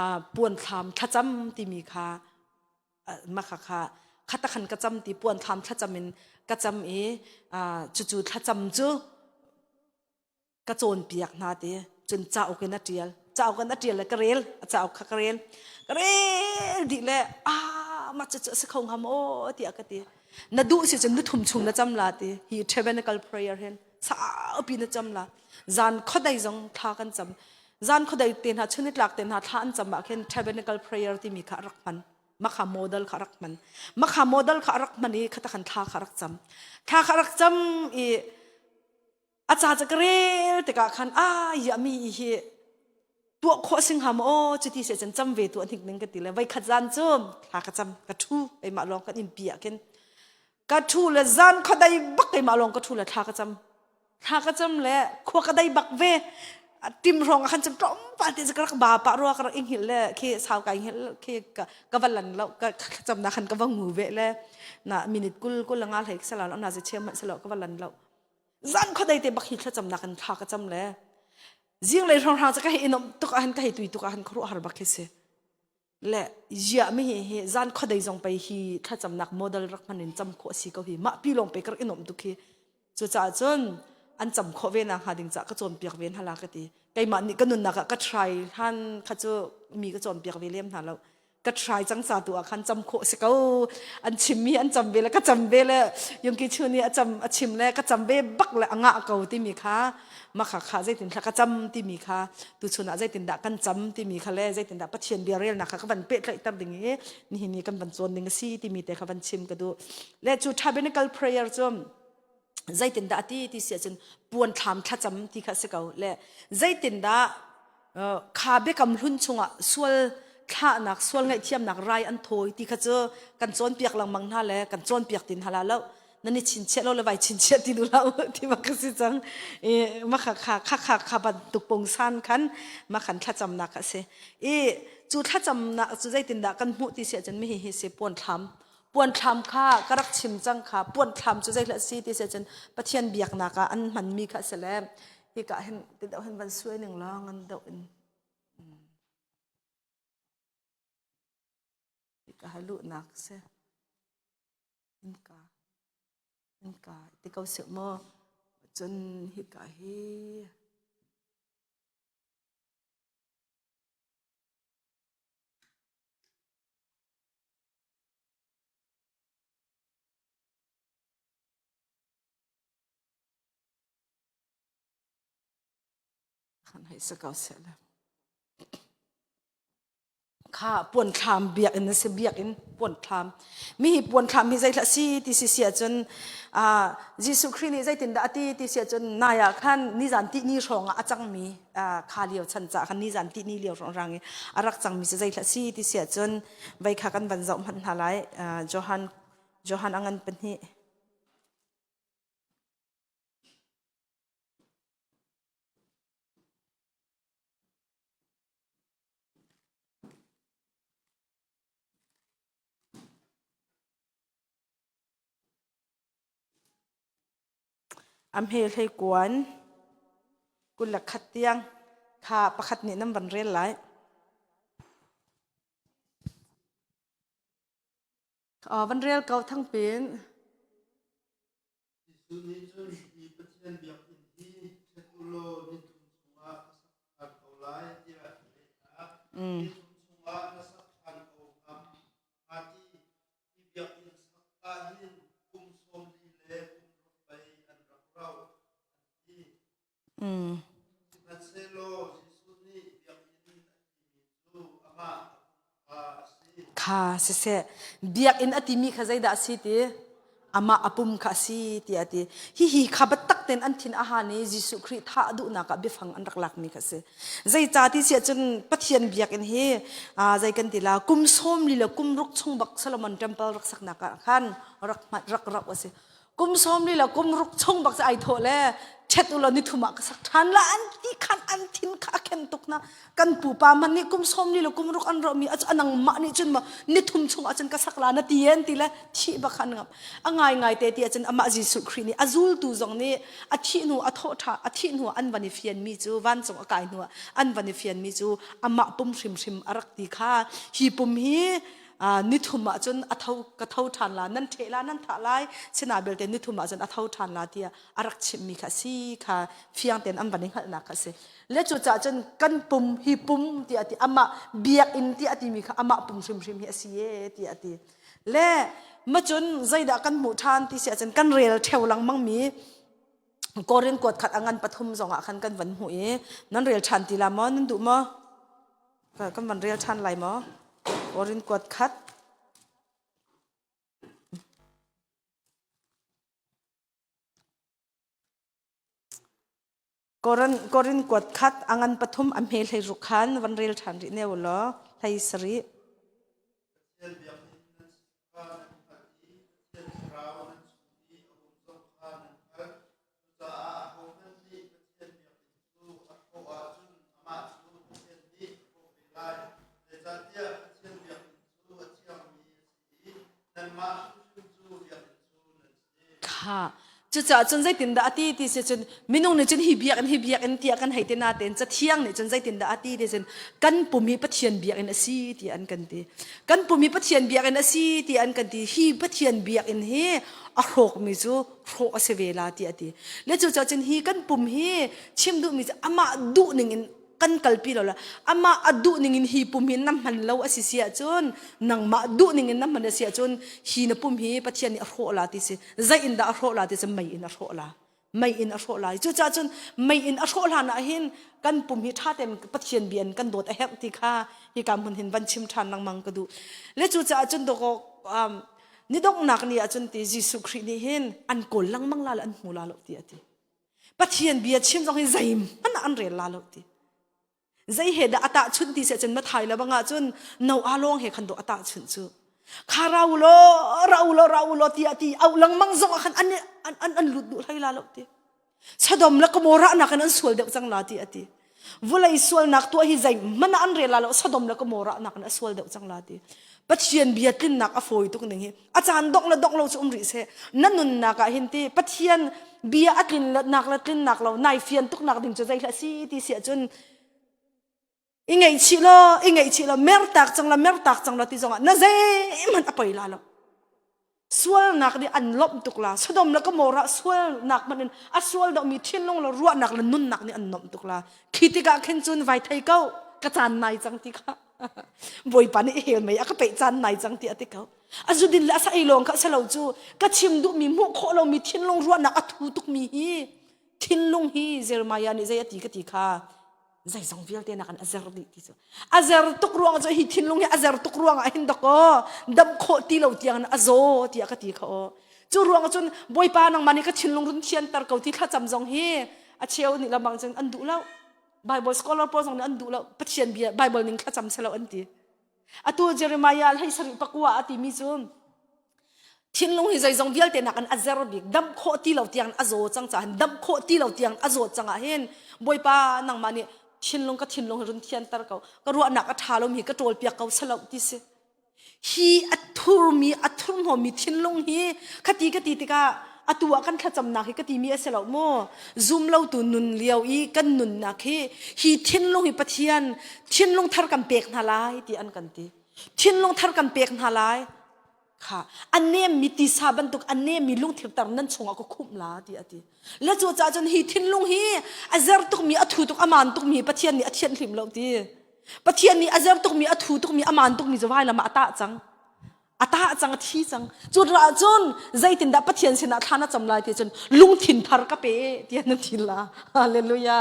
ะปวนทำถ้าจำที่มีค่ะมาค่ะขัตขันกระจำที่ปวนทำถ้าจำเป็นกระจำจู่ถ้าจำจู่กระโจนเปียกนาทีจนเจ้ากันนัดเดียลเลยกระเรลเจ้าค่ะกระเรลดีเลยมาจะสักคงหามโอ้ที่อากาศนาดูสิจนนึกทุ่มชุมนะจำลาตีฮีเทเบนเกิลพรียร์เห็นสาวปีนะจำลาจานขดได้จงท่ากันจำจานขดได้เตียนหาชนิดหลักเตียนหาท่านจำมาเห็นเทเบนเกิลพรียร์ที่มีขารักมันมาขาโมเดลขารักมันมาขาโมเดลขารักมันนี่ขัดขันท่าขารักจำท่าขารักจำอาจารย์จะเกลียดแต่ก็ขันยามีตัวโคสิงหามโอจุดที่เสียจนจำเวตัวทิ้งนึงกันตีเลยไว้ขจันจมหากระจำกระทูไปมาลองกันอินเปียกันกระทูเลยจันเขาได้บักไปมาลองกระทูเลยหากระจำเลยขวกระได้บักเว tim rong akan centrom pati sekarang bapak ruak rak inghil le ke saw ka inghil ke kawalan lo ka jam na kan kawangu ve le na minute kul langal hek sala na je chem sala kawalan lo zan khodai te bakhi thla jam na kan tha ka jam le jing le rong rang ka inom tuk an ka tui tuk an khru har bakhi se le ya mi he zan khodai jong pai hi thla jam nak model rak manin jam kho si ko hi ma pi long pe kar inom tu khi chu cha chon an jam kho ve na ha ding cha ka chon piak ven hala ka ti kai ma ni kanun na ka try han kha chu mi ka chon piak ve lem na lo ka try chang sa tu khan jam kho se ko an chim mi an jam ve la ka jam ve le yong ki chu ni a jam a chim le ka jam ve bak la anga ko ti mi kha ma kha zai tin ka jam ti mi kha tu chuna zai tin da kan jam ti mi kha le zai tin da pathian bia rel na kha ka ban pe tlai tam ding he ni kan ban chon ding si ti mi te kha ban chim ka du le chu tabernacle prayer chom zai tin da ti sia chen puan tham tha cham ti kha se kau le zai tin da kha be kam hlun chunga sual kha nak sual ngai thiam nak rai an thoi ti kha cho kan chon piak lang mang na le kan chon piak tin hala lo nani chin che lo le vai chin che ti du la ti ma ka si chang ma kha ban tuk pong san khan ma khan tha cham na ka se chu tha cham na chu zai tin da kan mu ti sia chen mi hi se pon tham puan tham kha karak chim chang kha puan tham chu zai la si ti se chen pathian biak na ka an man mi kha sele hi ka hen ti da hen ban suai ning la ngan do in hi ka halu nak se in ka ti kau se mo chun hi ka hi khan hai sa kau se la kha puan tham biak in se biak in puan tham mi hi puan tham mi zai la si ti si sia chun Jesu Christ ni zai tin da ti sia chun na ya khan ni jan ti ni ronga achang mi kha liao chan cha khan ni jan ti ni liao rong rang arak chang mi zai la si ti sia chun vai kha kan ban zau man halai Johan angan penhi am hel hei kwan kun la khat tiang kha pakhat ni nam ban rel lai van rel kau thang pin kha se biak in atimi khazai da si ti ama apum kha si ti ati hi khabat tak ten an thin a ha ni Jesu Christ tha du na ka befang an rak lak mi khase zai cha ti sia chun pathian biak in he zai kan tila kum som li la kum ruk chung bak Solomon temple rak sak na ka khan rak wase kum som li la kum ruk chung bak sa ai tho le chet ulo ni thuma ka sak than la an ti khan an thin kha khen tuk na kan pu pa man ni kum som li la kum ruk an ro mi anang ma ni chun ma ni thum chung achan ka sak la na ti en ti la thi ba khan ngam angai te ti achan ama Jesu Christ ni azul tu zong ni a thi nu a tho tha a thi nu an bani fian mi chu van chong a kai nu an bani fian mi chu ama pum hrim arak ti kha hi pum hi ni thuma chun ka thau than la nan thela nan tha lai china belte ni thuma chun a thau than la tia arak chim mi kha si kha fiang ten am bani hal na kha se le chu cha chun kan pum hi pum ti ati ama biak in ti ati mi kha ama pum hrim hi asi e ti ati le ma chun zaida kan mu than ti sia chun kan rel theu lang mang mi korin kot khat angan pathum zonga khan kan van hu e nan rel than ti la mo nan du mo kan van rel than lai mo korin kot khat korin kot khat angan pathum amhel hei rukhan van rel than ri ne ulo thai sari ค่ะจะจนใจตินดาตีที่เสจนมินงเนี่ยจนฮิบยักอันที่กันให้เตนาเตนจะเที่ยงเนี่ยจนใจตินดาตีที่เสนกันปุ่มมีปะเทียนเบียกอันสีที่อันกันตีกันปุ่มมีปะเทียนเบียกอันสีที่อันกันตีฮิปะเทียนเบียกอันเฮอโรกมิจูโรอเสเวลาที่อดีแล้วจะจนฮิกันปุ่มเฮชิมดูมิจูอามาดูหนึ่งกันกัลปีเราละอามาอดูหนึ่งฮิปุ่มเฮน้ำมันเราอสิเสียจนนังมาดูหนึ่งน้ำมันเสียจนฮีนปุ่มเฮปะเทียนอโรลาที่เสใจอินดาอโรลาที่เสไม่อินอโรลาไม่อินอโรลาจะจนไม่อินอโรลานะเห็นกันปุ่มเฮท่าเต็มปะเทียนเบียนกันโดดเฮกที่ข้าฮีการมันเห็นบันชิมทานนังมังกระดูแล้วจะจนตัวก็นี่ดอกนักนี่อาจารย์ที่ยิสุคริสต์นี่เห็นอันโกลังมังลาอันมูลาลกตีอติปัทยันเบียดชิมต้องให้ใจมันอันเรียนลาลกตีใจเหตุอัตาชุนที่เสียจนมาไทยแล้วบางอาจารย์นาอาลงเหตุขันโดอัตาชุนจูข้าเราโลตีอติเอาลังมังจงขันอันหลุดดูให้ลาลกตีสะดมแล้วก็โมระนักอันสวยเด็กจังลาตีอติวุ้ยสวยนักตัวให้ใจมันอันเรียนลาลกสะดมแล้วก็โมระนักอันสวยเด็กจังลาตีปัจจัยเบียดลินนักอโฟยตุกหนึ่งเฮอาจารย์ดอกเราจะริเสนั่นนุนนักเห็นที่ปัจจัยเบียดลินนักเรานายเฟียนตุกนักดิ่งจะใจละสีที่เสียจนอิงไงชิโลเมรตักจังละที่จังนั่นใจมันอภัยละแล้วสวลนักนี่อันลบตุกละสะดมแล้วก็โมระสวลนักมันอัสวลดอกมีทิ้งลงแล้วรัวนักแล้วนุ่นนักนี่อันลบตุกละคิดที่กะเข็นจุนไว้ไทยเก้ากระจานนายจังที่ค่ะบอยปานี่เห็นไหมอะก็ไปจานนายจังที่อติเขาอาจุดินละสายลงเขาเสลาจูก็ชิมดูมีมุขเรามีทิ้งลงรัวนักอัตุตุกมีฮีทิ้งลงฮีเจรมายานี่ใจตีกติค่ะใจสองฟิลเตนักอันอาเซอร์ดิที่สุดอาเซอร์ตุกรวงจะฮีทิ้งลงฮีอาเซอร์ตุกรวงอะเห็นดอกดำโคตีเราที่อันอาโซที่อะกติเขาจูรวงจนบอยปานังมันนี่ก็ทิ้งลงรุนเทียนตร์เขาที่ข้าจำจงฮีอาเชียวนี่ละบางจังอันดูแล้วBible scholar พอสองนี่อันดูแล้วปัจจัยเบีย Bible นิ่งข้าจำเสลาอันตีอตัวเจเรมายาให้สริปกัวอติมิจุนทิ้งลงหิใจจงเบียลเตนักอันอาเซอร์บิกดำโคตีเหล่าเตียงอาโซจังจ้าดำโคตีเหล่าเตียงอาโซจังอ่ะเห็นบอยป้านังมันนี่ทิ้งลงก็ทิ้งลงรุนเทียนตร์เขาก็รัวนักอัฐาลมหิก็โจลเปียกเขาเสลาติเสฮีอัทุรหัวมีทิ้งลงฮีคติติกาอตัวกันขจำนักก็ตีมีเสลาโมซูมเล่าตัวนุนเลียวอีกันนุนนักฮีทิ้งลงฮีปะเทียนทิ้งลงทาร์กันเปกนาลายที่อันกันตีทิ้งลงทาร์กันเปกนาลายค่ะอันนี้มีติสาบันตุกอันนี้มีลุงเทียบตารนั้นชงก็คุ้มลาที่อดีแล้วจู่จ้าจนฮีทิ้งลงฮีอาเซอร์ตุกมีอัตุตุกอามันตุกมีปะเทียนนี่อัเทียนหิมเล่าตีปะเทียนนี่อาเซอร์ตุกมีอัตุตุกมีอามันตุกมีจะไหวละมาตาจังอาตาจังที่จังจุดละจนใจตินดาปัจเจียนสินะท่านะจำลายที่จนลุงถิ่นทาร์กเป้ที่นั่นทินละฮาเลลูยา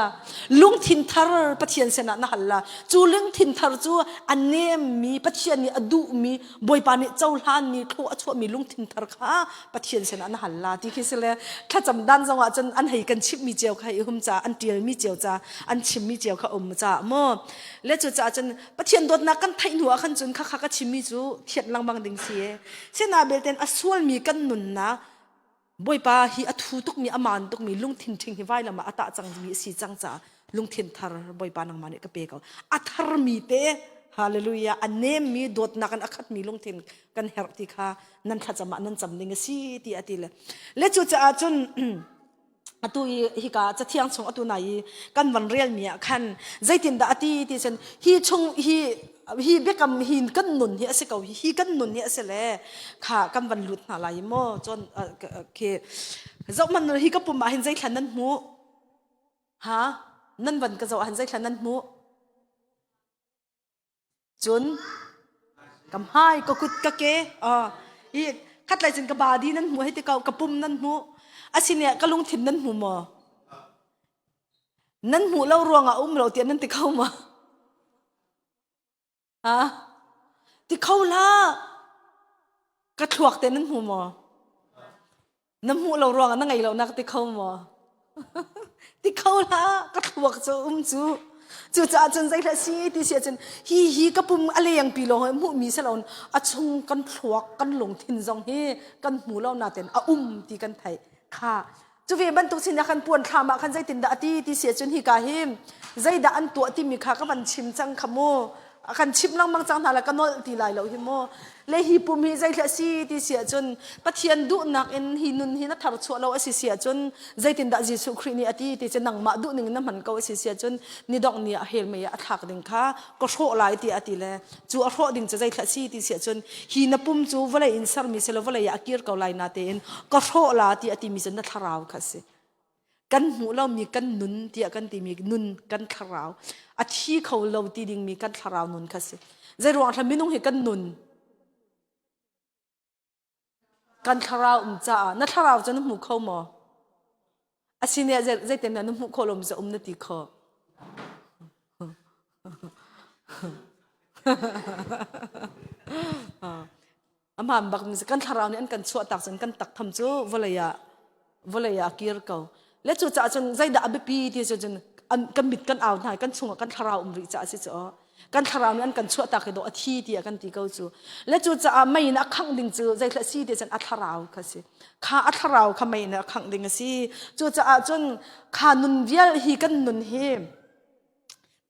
ลุงถิ่นทาร์ปัจเจียนสินะนั่นละจูลุงถิ่นทาร์จูอันเนมมีปัจเจียนนี่อดูมีบอยปานี่เจ้าล้านนี่ทั่วชั่วมีลุงถิ่นทาร์ค่ะปัจเจียนสินะนั่นละที่คิดเลยถ้าจำดันจังว่าจนอันให้กันชิบมีเจียวใครหุ่มจ้าอันเดียวมีเจียวจ้าอันชิมมีเจียวข้าอมจ้าโมและจุดจ้าจนปัจเจียนโดนนักกันไทยหัวขันจนข้าก็ชิมมีจูเทียนลังบังดิงเช่นนาเบลเตนอสวลมีกันนุนนะบอยปาฮีอัตุตุกมีอามันตุกมีลุงทินทิงฮิไว้ละมาอัตจังมีสีจังจ้าลุงทินทาร์บอยปานังมันก็เปกเอาอัทาร์มีเตฮาเลลูยาอันเนมมีโดดนักอันอัดมีลุงทินกันเฮร์ติค่ะนั่นข้าจะมานั่นจำนิ่งสีที่อติเลและจุดจะจนอตุยฮิกาจะเที่ยงชงอตุไหนกันวันเรียลมีขันใจตินดาอติที่เช่นฮีชงฮีเบกำฮีกันนุนฮีอาศัยเขาฮีกันนุนฮีอาศัยเลยค่ะกันวันหลุดอะไรโม่จนเคเจ้ามันฮีก็ปุ่มมาเห็นใจขันนั้นหูฮะนั่นวันก็จะเห็นใจขันนั้นหูจนกำให้ก็กุดกะเกฮีคัดไหลจนกบาดีนั้นหูให้ที่เขากระปุ่มนั้นหูอาศิเนี่ยก็ลงถิ่นนั้นหูมานั้นหูเรารวงเราเตียนนั้นที่เข้ามาที่เขาละกระถวกเต็นนั้นหูมอน้ำหูเรารองนั่งไงเรานักที่เขามอที่เขาละกระถวกจูจูจะจนใจละสิที่เสียจนฮีกระปุ่มอะไรอย่างปีลงหูมีเสลาอาชงกันถวกกันหลงทินจงเฮกันหูเราหน้าเต็นที่กันไทยค่ะจูเวบันตุสินะคันปวนขามาคันใจตินดาที่เสียจนฮีกาหิมใจดาอันตัวที่มีขาก็มันชิมจังขโม akan chip lang mang chang hala kanol ti lai lo hi mo le hi pum hi zai thla si ti sia chun pathian du nak in hi nun hi na thar chu lo asi sia chun zaitin da Jesu Christ ni ati ti chen nang ma du ning na man ko asi sia chun ni dok ni a hel me a thak ding kha ko tho lai ti ati le chu a tho ding cha zai thla si ti sia chun hi na pum chu wala in sar mi se lo wala ya kir ko lai na te in ko tho la ti ati mi chen na tharau kha se kan mu lo mi kan nun ti kan ti mi nun kan tharau a thi kho lo ti ding mi kan tharau nun kha se zai ruang tha minung hi kan nun kan tharau cha na tharau chan mu kho mo asine zai tem na mu kho lom za na ti kho amam bak mi kan tharau ni an kan chu tak chan kan tak tham chu volaya kir ko le chu cha chan zai da abi pi ti chan an kan mit kan aw nai kan chunga kan tharau ri cha si cho kan tharau ni an kan chu tak do athi ti kan ti ko chu le chu cha mai na khang ding chu zai thla si ti chan a tharau kha si kha a tharau kha mai na khang ding si chu cha chun kha nun vial hi kan nun hi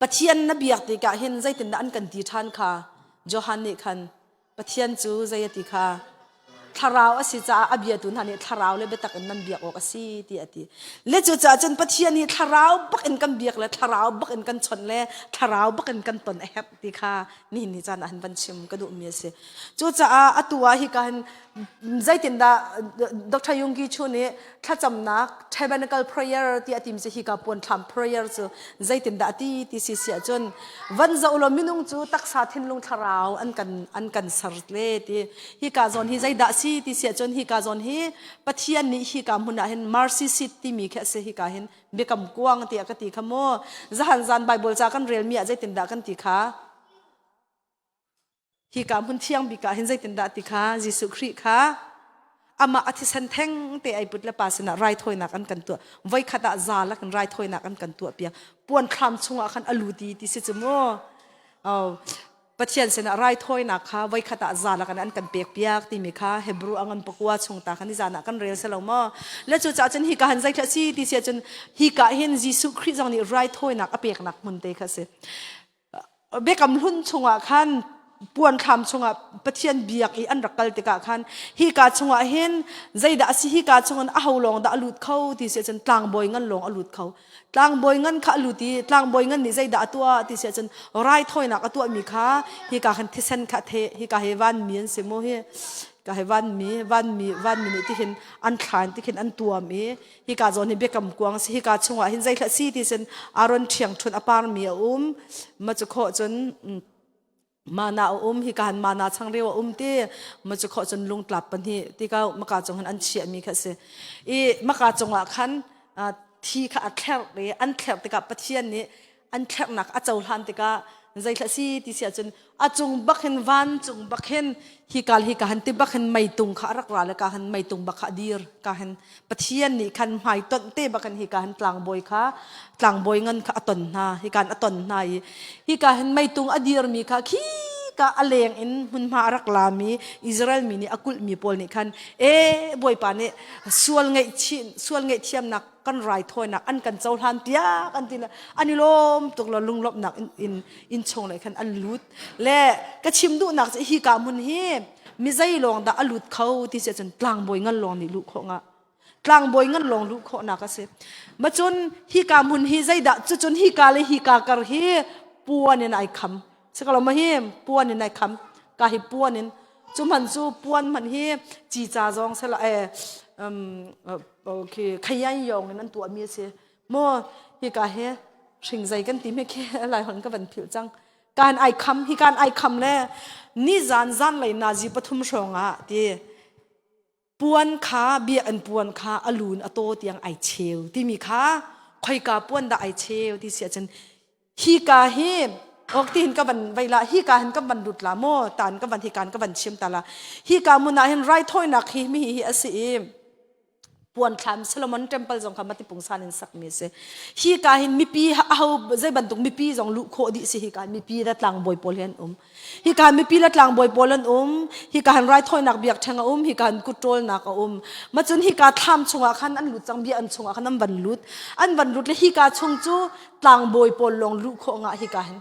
pathian na biak ti ka hin zai tin da an kan ti than kha johan ni khan pathian chu zai ti kha tharau asi cha abia tu na ni tharau le betak nan biak ok asi ti ati le chu cha chun pathian ni tharau bak en kan biak le tharau bak en kan chon le tharau bak en kan ton hep ti kha ni chan han ban chim ka du mi se chu cha atua hi kan zaitin da Dr. Yonggi chu ne thacham na tabernacle prayer ti atim se hi ka pon tham prayer chu zaitin da ti si sia chun van za ulo minung chu taksa thinlung tharau an kan sar le ti hi ka zon hi zai da si ti sia chun hi ka zon hi pathian ni hi ka huna hen mercy seat ti mi kha se hi ka hen bekam kuang ti ka ti khamo zahan zan bible cha kan real mi a zaitin da kan ti kha hi kam hun thiang bi ka hin zai tin da ti kha Jesu Christ kha ama athi san theng te ai putla pasina rai thoi na kan tu vai khata za la kan rai thoi na kan tu pia puan kham chunga khan alu ti si chumo au pathian sena rai thoi na kha vai khata za la kan pek piak ti mi kha hebrew angan pakwa chung ta khan za na kan rel se lo mo le chu cha chen hi ka han zai tha si ti sia chen hi ka hin Jesu Christ jang ni rai thoi na apek nak mun te kha se bekam hun chunga khan puan kham chunga pathian biak I an rakal te ka khan hi ka chunga hen zaida si hi ka chungan a holong da alut kho ti se chen tlang boy ngan long alut kho tlang boy ngan kha aluti tlang boy ngan ni zaida atua ti se chen rai thoi nak atua mi kha hi ka khan thisen kha the hi ka he wan mien se mo he ka he wan mi ni ti hin an khan ti hin an tua mi hi ka zon hi bekam kuang si hi ka chunga hin zai thla si ti sen aron thiang thun apar mi ma chu kho chon mana hi kan mana changrewa te ma chu kho chon lung tlap pan hi ti ka maka chong an chia mi kha se e maka chonga khan thi kha athler le an thler te ka pathian ni an thler nak a chaul han te ka zai thla si ti sia chun a chung bakhen van chung bakhen hi ka han ti bakhen mai tung kha rak ra le ka han mai tung bakha dir ka han pathian ni khan mai ton te bakhan hi ka han tlang boy ngan kha aton na hi kan aton na hi ka han mai tung adir mi kha khi ka aleng in hun ma rak lami Israel mi ni akul mi pol ni khan boy pa ne sual ngai thiam nak kan rai thoi nak an kan chaul han tia kan tin anilom tuk lo lunglop nak in chong lai khan an lut le ka chim du nak hi ka mun hi mi zai long da alut khau ti se chen tlang boy ngal long ni lu kho nga tlang boy ngan long lu kho na ka se ma chun hi ka mun hi zai da chu chun hi ka le hi ka kar hi puan in ai kham se ka lo ma hi puan in ai kham ka hi puan in chu man chu puan man hi chi cha jong se la okay khayan yong nan tu mi se mo hi ka he thing zai kan ti me ke lai hon ka ban phiu chang kan ai kham le ni zan lai na ji pathum shonga ti puan kha bi an puan kha alun ato tiang ai cheu ti mi kha khoi ka puan da ai cheu ti sia chen hi ka hi ok tin ka ban vaila hi ka han ka ban dut la mo tan ka ban hi kan ka ban chim ta la hi ka muna hen right thoi na khi mi hi asi puan tham Solomon temple jong kha mati pungsan in sak mi se hi ka hin mi pi ho zai ban tuk mi pi jong lu kho di se hi ka mi pi da tlang boy pol hen hi ka mi pi la tlang boy polan hi ka han right thoi nak biak thanga hi ka han kutol na ka ma chun hi ka tham chunga khan an lu chang bi an chunga khan an ban lut le hi ka chung chu tlang boy pol long lu kho nga hi ka hen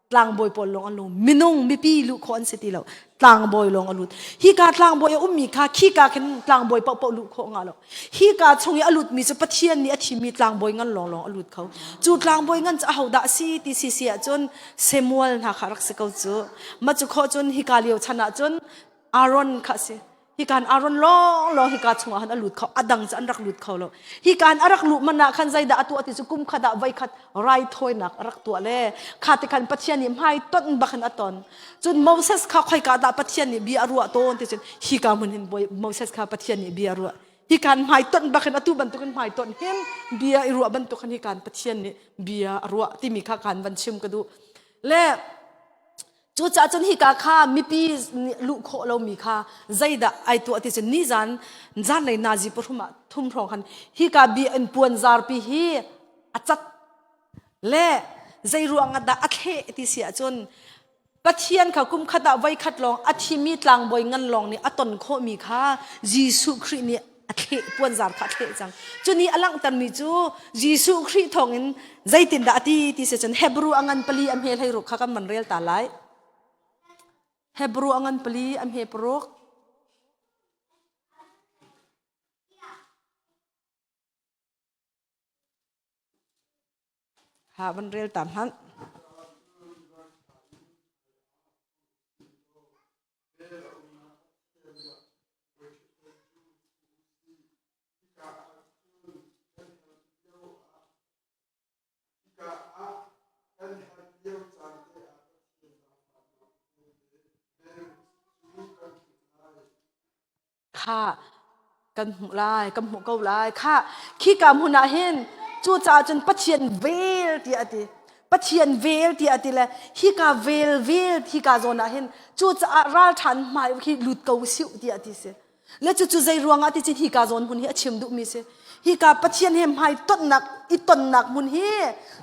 tlang boy pol long alo minung mi pi lu kho an seti lo tlang boy long alut hi ka tlang boy mi kha khi ka khen tlang boy pa lu kho nga lo hi ka chungi alut mi chu pathian ni athi mi tlang boy ngan long long alut kho chu tlang boy ngan cha hauda si ti si a chon Samuel na kharak se ko chu ma chu kho chon hi ka leo chana chon Aaron kha se hi kan Aaron long long hi ka chunga han alut kho adang chan rak lut kho lo hi kan arak lu mana khan zaida atu ati chu kum khada vai khat rai thoi nak arak tu ale khate kan pathian ni mai ton bakhan aton chun Moses kha khoi ka da pathian ni bi arua ton ti chen hi ka mun hin boy Moses kha pathian ni bi arua hi kan mai ton bakhan atu ban tu kan mai ton hin bi arua ban tu kan hi kan pathian ni bi arua ti mi kha kan ban chim ka du le chu cha chon hi ka kha mi pi lu kho lo mi kha zaida ai tu ati chen ni jan nei na ji phuma thum rong han hi ka bi en puan zar pi hi achat le zai ruanga da athe ti sia chon pathian kha kum khata vai khat long athi mi tlang boy ngan long ni aton kho mi kha Jesu Christ ni athe puan zar kha the chang chuni alang tan mi chu Jesu Christ thong in zaitin da ati ti se chen Hebrew angan pali am hel hai ru kha kan man rel ta lai Hebrew angan pali am he prok ha ban rel tam han kha kan mu lai kan mu ko lai kha khi ka mu na hen chu cha chen pathian vel ti ati pathian vel ti ati la hi ka vel hi ka zona hen chu cha ral than mai khi lut ko siu ti ati se le chu chu zai ruanga ti chin hi ka zon hun hi achim du mi se hi ka pathian hem hai tot nak I ton nak mun hi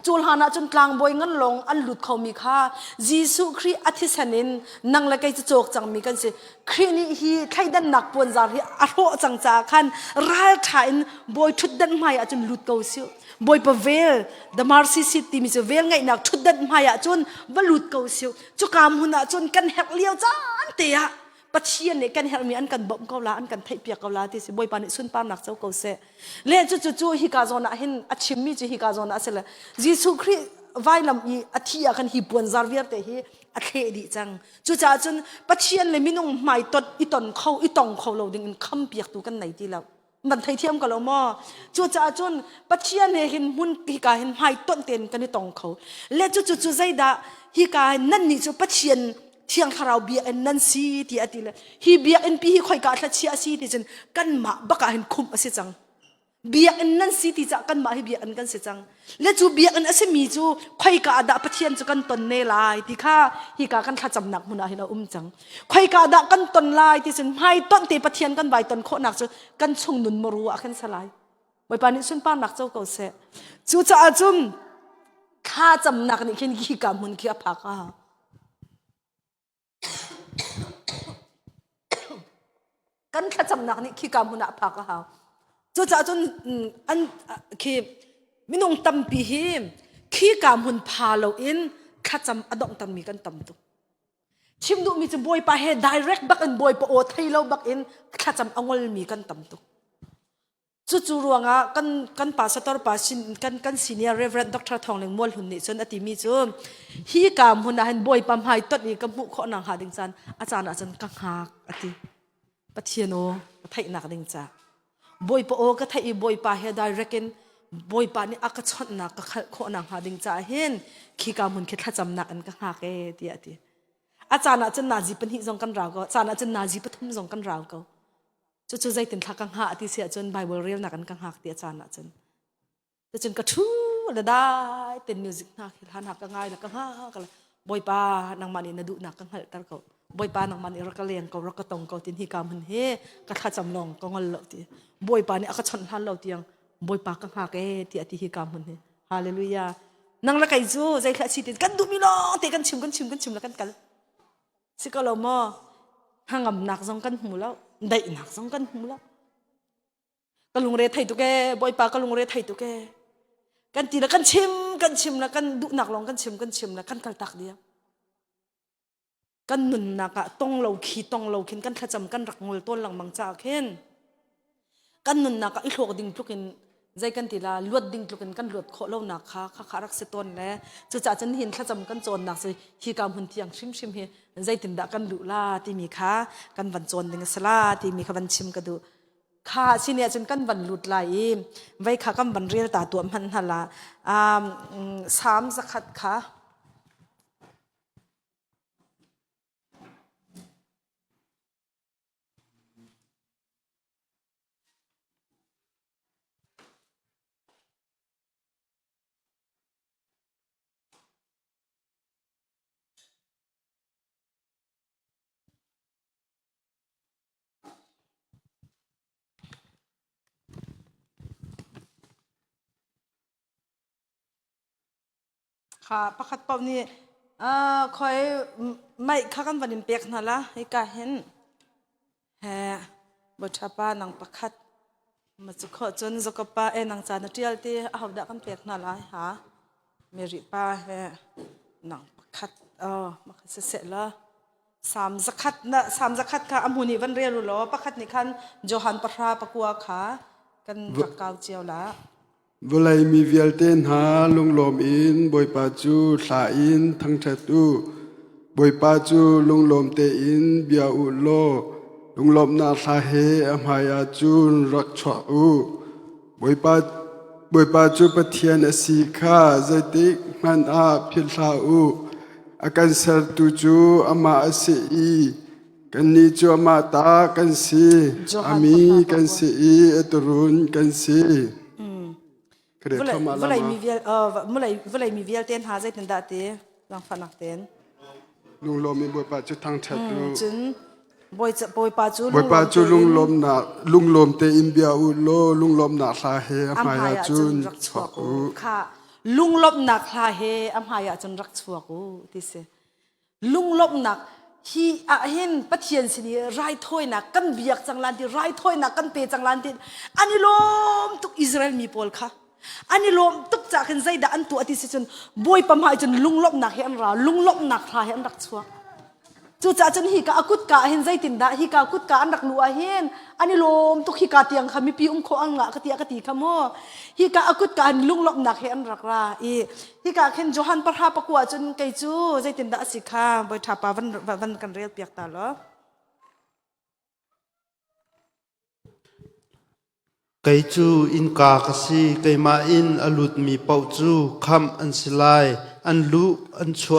chul hana chun tlang boy ngan long an lut kho mi kha Jesu Christ athi sanin nang la kai chok chang mi kan se khrini hi thaidan nak pon zar hi a ro chang cha khan ral thain boy thut dan mai a chun lut ko siu boy pa vel the mercy seat ti mi se vel ngai nak thut dan mai a chun ba lut ko siu chu kam huna chun kan hek liao chan te ya pathian ne kan helmi an kan bom ko la an kan thai pia ko la ti se boy pa ni sun pa nak chau ko se le chu hi ka zona hin achim mi chi hi ka zona asela Jesu Christ vailam I athia kan hi puan zar viar te hi a the di chang chu cha chun pathian le minung mai tot I ton kho I tong kho lo ding in kham piak tu kan nai ti lo man thai thiam ka lo mo chu cha chun pathian he hin mun hi ka hin mai ton ten kan I tong kho le chu zaida hi ka nan ni chu pathian thiang kharau bia en nan si ti atile hi bia en pi hi khoi ka thla chia si ti chen kan ma baka hin khum ase chang bia en nan si ti cha kan ma hi bia an kan se chang le chu bia an ase mi chu khoi ka da pathian chu kan ton ne lai ti kha hi ka kan tha cham nak muna hina chang khoi ka da kan ton lai ti chen mai ton te pathian kan bai ton kho nak chu kan chung nun moru a khan salai moi pa ni sun pa nak chau ko se chu cha chum kha cham nak ni khen hi ka mun ki a pha ka kan kha cham nak ni khi kam huna pha ka ha chu cha chun an khi minung tam pi hi khi kam hun pha lo in kha cham adong tam mi kan tam tu chim du mi chu boy pa he direct back and boy pa o thai lo back in kha cham angol mi kan tam tu chu ruanga kan pastor pa sin kan senior reverend Dr. Thongleng mol hun ni chon ati mi chu hi kam huna han boy pam hai tot ni ka mu kho nang ha ding chan achana chan ka hak ati pathiano thai nak ding cha boy pa o ka thai boy pa he direct in boy pa ni aka chot na ka kho nang ha ding cha hen khi kam hun khe tha cham na an ka ha ke ti ati achana chan na ji pan hi jong kan raw ko achana chan na ji pathum jong kan raw ko chu zai tin thakang ha ti sia chon Bible real na kan kang hak ti achana chen te chen ka thu da dai ten music na khil han hak ka ngai na kang ha ka boy pa nang mani na du na kang hal tar ko boy pa nang mani ra ka leng ko ra ka tong ko tin hi kam hun he ka tha cham long ko ngol lo ti boy pa ni aka chon han lo tiang boy pa kang hak e ti ati hi kam hun he hallelujah nang la kai chu zai kha chi tin kan du mi lo te kan chim la kan kal si ka lo mo hangam nak jong kan hu lo dai nak jong kan hu lo kalung re thai tu ke boy pa kalung re thai tu ke kan ti la kan chim la kan du nak long kan chim la kan kal tak dia กันนุนนักต้องเราขีต้องเราเข็นกันขจำกันรักงลต้นหลังมังจากเข็นกันนุนนักอีหลวกดิ่งพลุกินใจกันตีลาลวดดิ่งพลุกินกันลวดโคเล่านักขารักเสต้นแล้วจะจ่าจันเห็นขจำกันโจรนักสิฮีกามหุ่นเทียงชิมเฮใจตินดากันลุลาที่มีขากันวันโจรดิ่งสลาที่มีขวันชิมกระดูข้าชิเนี่ยจนกันวันหลุดไหลไว้ข้ากันวันเรียลตาตัวมันหละสามสักขัดขาค่ะประคัดเป่านี่คอยไม่ข้ากันวันนี้เปียกนั่นละให้กาเห็นแฮบัชปานังประคัดมาจุขจนจุกป้านังจานเทียลที่เอาดักกันเปียกนั่นละฮะเมริป้าแฮนังประคัดมาคัดเสร็จละสามสักขัดค่ะอามุนีวันเรียนรู้ล้อประคัดนี่คันโจฮันปราปะกัวค่ะกันรักเกาเจียวละเวลามีเวลเต้นหาลุงลมอินบอยปาจูสาอินทั้งเทตูบอยปาจูลุงลมเตอินเบียอุโลลุงลมนาสาเฮอมายาจูนรักชวอูบอยปาจูปะเทียนสีข้าใจติกมันอาพิลาอูอาการเสรตูจูอามาอสีกันนี้จูอามาตากันสีอามีกันสีเอตรุนกันสีเมื่อไรมีเวลเต้นหาใจตินดาเตลังฟันนักเต้นลุงลมมีบอยปาจูทั้งเทตูจึงบอยปาจูลุงลมนาลุงลมเตอินเบียอุโลลุงลมนาคลาเฮอมายาจุนชวกูค่ะลุงลมนักคลาเฮอมายาจุนรักชวกูที่เสลุงลมนักฮีเห็นปะเทียนสินีไรถ้อยนักกันเบียกจังลันที่ไรถ้อยนักกันเปจังลันที่อันนี้ลมตุกอิสราเอลมีพอลค่ะอันนี้ลมตุกจากเห็นใจด่านตัวที่สิจนบอยประมาณจนลุงลมนักเห็นราลุงลมนักคลาเห็นรักชวกจู่จ้าจนฮิกาอากุดกาเห็นใจตินดาฮิกาอากุดกาอันรักนัวเห็นอันนี้ลมตุกฮิกาเตียงขมิปีโคอังงะกติกติขโมฮิกาอากุดกาลุงลบนักเห็นรักราฮิกาเห็นโจฮันปะฮาปะกัวจนไกจูใจตินดาสิกาบอยทับปาวันกันเรียลเปียกตาล้อไกจูอินกากสีไกมาอินอลุดมีเป่าจูคำอันสิลายอันลุอันชว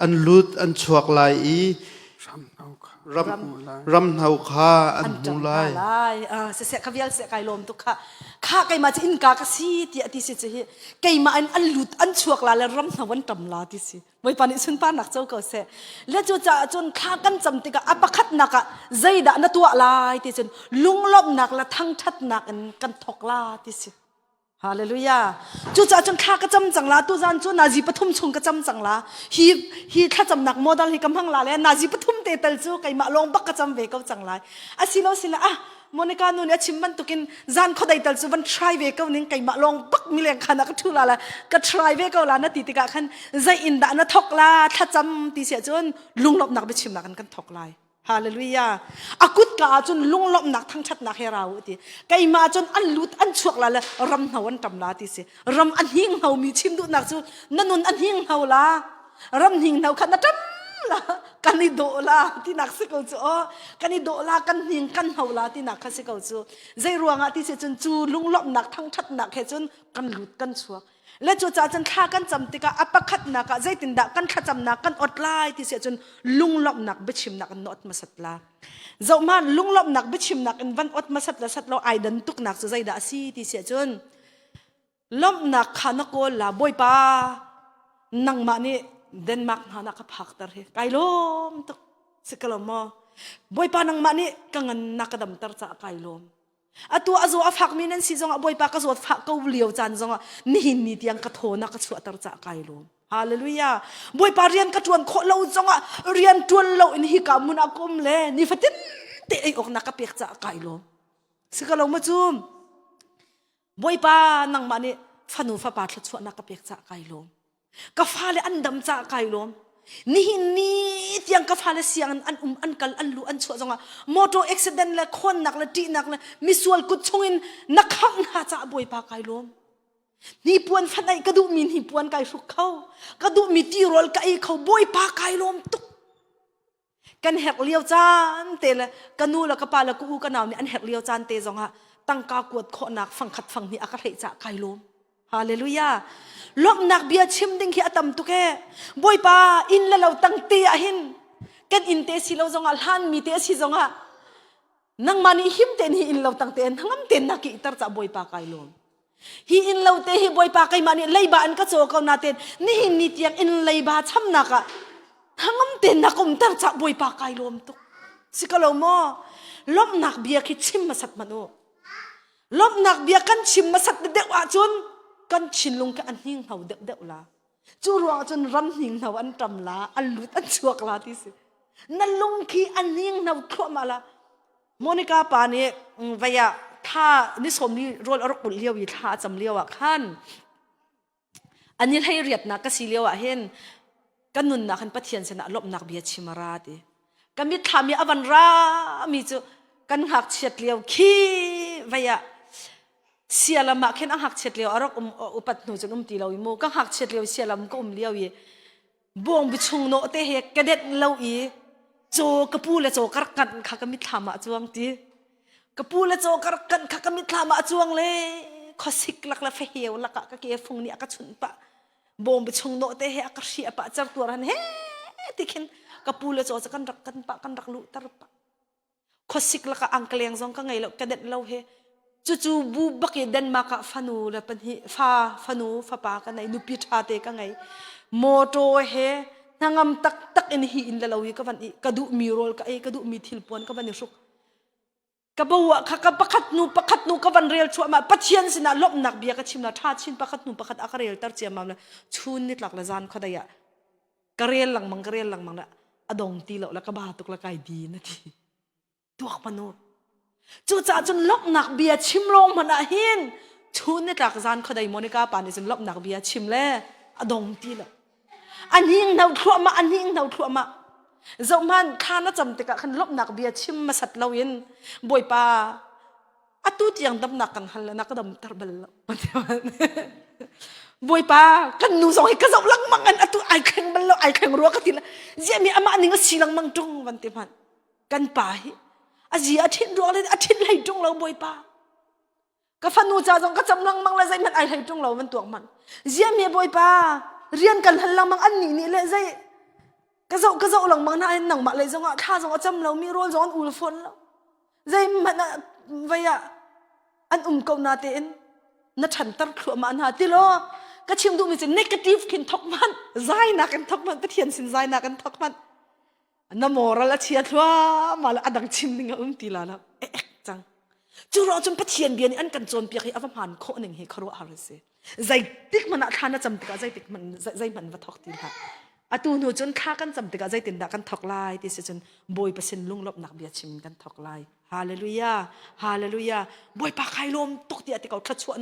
อันลุดอันชวกลายรำเฮาคาอันมูลายเสียขวิลเสียไกลมตุกค่ะข้าไกมาจะอินกากสีที่อธิสิจะเฮไกมาอันลุดอันชวกลายและรำเฮาวันตำลาที่สิไว้ปานิสุนปานักเจ้าก็เสและจู่จ้าจนข้ากันจำติกะอัปคัดนักใจด่านตัวลายที่จนลุงลบนักและทั้งทัดนักกันทกลาที่สิฮาเลลูยาจู่จ้าจนข้าก็จำจังลาตัวจันจนนาจีปฐุมชงก็จำจังลาฮีข้าจำนักโมดัลฮีกำพังลาแล้วนาจีปฐุมเตตัลจูไก่มาลงบักก็จำเวก็จังลาสิโนโมนิกาโนเนี่ยชิมมันตุกินจานเขาได้ตัลจูมันทรายเวก็นิ่งไก่มาลงบักมิเลียงขันก็ทุลาละก็ทรายเวก็ลานาติติกะขันใจอินดานาทกลาถ้าจำตีเสียจนลุงลบนักไปชิมนักกันทกลายฮาเลลูยาอากุดกาจนลุงลบนักทั้งชัดนักเฮราอุติไก่มาจนอันลุดอันชวกลาละรำหาวันตำลาติเสรำอันหิงเฮามีชิมดูนักจูนันนุนอันหิงเฮาลารำหิงเฮาขันนัดจำละกันนี่โดลาที่นักสิกจูกันนี่โดลากันหิงกันเฮาลาที่นักสิกจูใจรวงอ่ะที่เสจนจูลุงลบนักทั้งชัดนักเฮจนกันลุดกันชวกและจู่จ้าจนข้ากันจำติกะอัปคัดนักใจตินดากันขจำนักกันอดไล่ที่เสียจนลุงลบนักบิชิมนักกันนอดมาสัตลาเจ้ามันลุงลบนักบิชิมนักกันวันอดมาสัตลาสัตเราไอดันตุกนักใจดาซีที่เสียจนลบนักขานกลาบอยปานังมานี่เดนมาร์กหานักพักตาร์เฮไกลมตุกสิกลมบอยปานังมานี่กังนักดำตาร์จะไกลมตัวอาจจะฟักมีนั่นสิจงบอยปากก็สวดฟักก็เลี้ยวจันจงนี่นี่ที่ยังกระโถนักสวดตระจากไกลลมฮาเลลูยาบอยปาเรียนกระชวนโคเราจงเรียนชวนเราอินฮิกามุนอากุมเลยนี่ฟัดเตะออกนักเปียกจากไกลลมสิกลมาจุมบอยปานังมานี่ฟันูฟ้าปาดชวดนักเปียกจากไกลลมกฟ้าเลยอันดำจากไกลลม ni tiang ka phala siang an kal an lu an chu zonga motor accident la khon nak la ti nak la misual kut chungin nakhang na cha boi pa kai lom ni puan phanai kadu min hi puan kai ru khau kadu mi ti rol kai khau boi pa kai lom tuk kan hek liao chan te la kanu la ka pa la ku ka naw ni an hek liao chan te zonga tangka kuat kho nak phang khat phang ni aka thei cha kai lom hallelujah lop nak bia chim ding hi atam tu ke boy pa in la lo tang te a hin kan in te si lo zonga han mi te si zonga nang mani him te ni in lo tang te nangam te na ki tar cha boy pa kai lom hi in lo te hi boy pa kai mani lei ba an ka cho ka na ten ni hin ni tiang in lei ba cham na ka nangam te na kum tar cha boy pa kai lom tu sikalo mo lop nak bia ki chim masat manu lop nak bia kan chim masat de wa chun kan chin lung ka an hing hau de la chu ruang chun ram hing hau an tam la an lut an chuak la ti se na lung ki an hing hau thwa ma la monica pa ni vaya tha ni som ni rol arok ul liawi tha cham liawa khan anil hai riat na ka si liawa hen kanun na kan pathian se na lop nak bia chimara ti kami thami avan ra mi chu kan hak chet liaw khi vaya sialam ma khen ang hak chet leo arok upat nu chun ti lo mo ka hak chet leo sialam ko leo ye bong bi chung no te he kadet lo i cho kapu le cho kar kan kha ka mi thama chuang ti kapu le cho kar kan kha ka mi thama chuang le khosik lak la fe heu laka ka ke phung ni aka chun pa bong bi chung no te he aka ri pa char tur han he ti khen kapu le cho kan rak kan rak lu tar pa khosik laka angkleng zong ka ngai lo kadet lo he chu bu baki Denmark fanu la pan hi fanu fa pa ka nai nupi tha te ka ngai moto he nangam tak in hi in la lawi ka van ka du mi rol ka ka du mi thil pon ka van ni suk ka bawa kha ka pakhat nu ka van rel chua ma pathian sina lop nak bia ka chimna tha chin pakhat aka rel tar che mam la chun nit lak la zan khodaya ka rel lang mang la adong ti lo la ka ba tuk la kai di na ti tuak panu chu cha chun lop nak bia chim long mana hin chun ni tak zan khodai monica pa ni chun lop nak bia chim le adong ti la an hing nau thua ma zo man khana cham te ka khan lop nak bia chim ma sat lawin boi pa atu tiang dam nak kan hal na ka dam tar bal boi pa kan nu zong ka zo lang mangan atu ai kheng bal lo ai kheng ro ka ti la je mi ama ni nga silang mang tung van te man kan pa hi aji athin ro le athin lai tung lo boi pa ka fanu cha jong ka cham lang mang la zai man ai lai tung lo man tuak man zia me boi pa rian kan hal lang mang an ni le zai ka zo lang mang na nang ma le jong a tha jong a cham lo mi rol jong ul fon lo zai man vaya an ko na te en na than tar khlu ma na ti lo ka chim du mi che negative kin thok man zai na kan thok man pathian sin zai na kan thok man na moral a chia thwa mal adang chim ninga ti la la chang chu ro chum pathian bian an kan chon pi khi avam han kho ning he kharo har se zai tik mana thana cham tika zai tik man zai man wa thok ti ha atu nu chun kha kan cham tika zai tin da kan thok lai ti se chun boy pasin lunglop nak bia chim kan thok lai hallelujah boy pa khai lom tok ti ati kau thachwa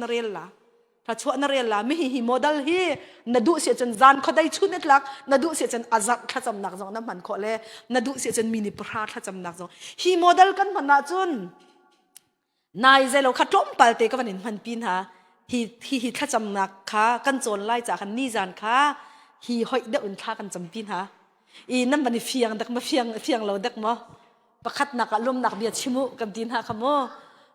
na rel la mi hi model hi na du se chun zan khodai chunet lak na du se chun azak thacham nak jong na man kho le na du se chun mini pra thacham nak jong hi model kan mana chun nai zelo khatom palte ka vanin man pin ha hi thacham nak kha kan chon lai cha kan ni zan kha hi hoi de un kha kan cham pin ha I nam bani fiang dak ma fiang lo dak mo pakhat nak lom nak bia chimu kam tin ha khamo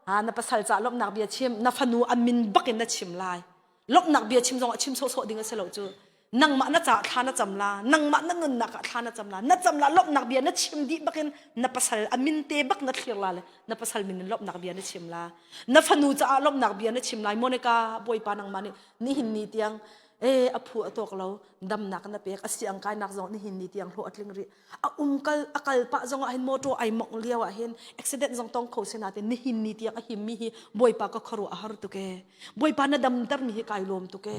na pasal cha lom nak bia chim na fanu amin bakin na chim lai lom nak bia chim jong chim so ding se lo chu nang ma na cha thana chamla nang ma na ngun na ka thana chamla lom nak bia na chim di bakin na pasal amin te bak na thlir la le na pasal min lom nak bia na chim la na fanu cha lom nak bia na chim lai monica boy pa nang mani ni hin ni tiang aphu atok lo dam nak na pek asiang kai nak zong ni hin ni tiang hlo atling ri kal akal pa zong a hin moto ai mok liawa hin accident zong tong kho se na te ni hin ni tiang a him mi hi boy pa ka kharo a har tu ke boy pa na dam tar mi hi kai lom tu ke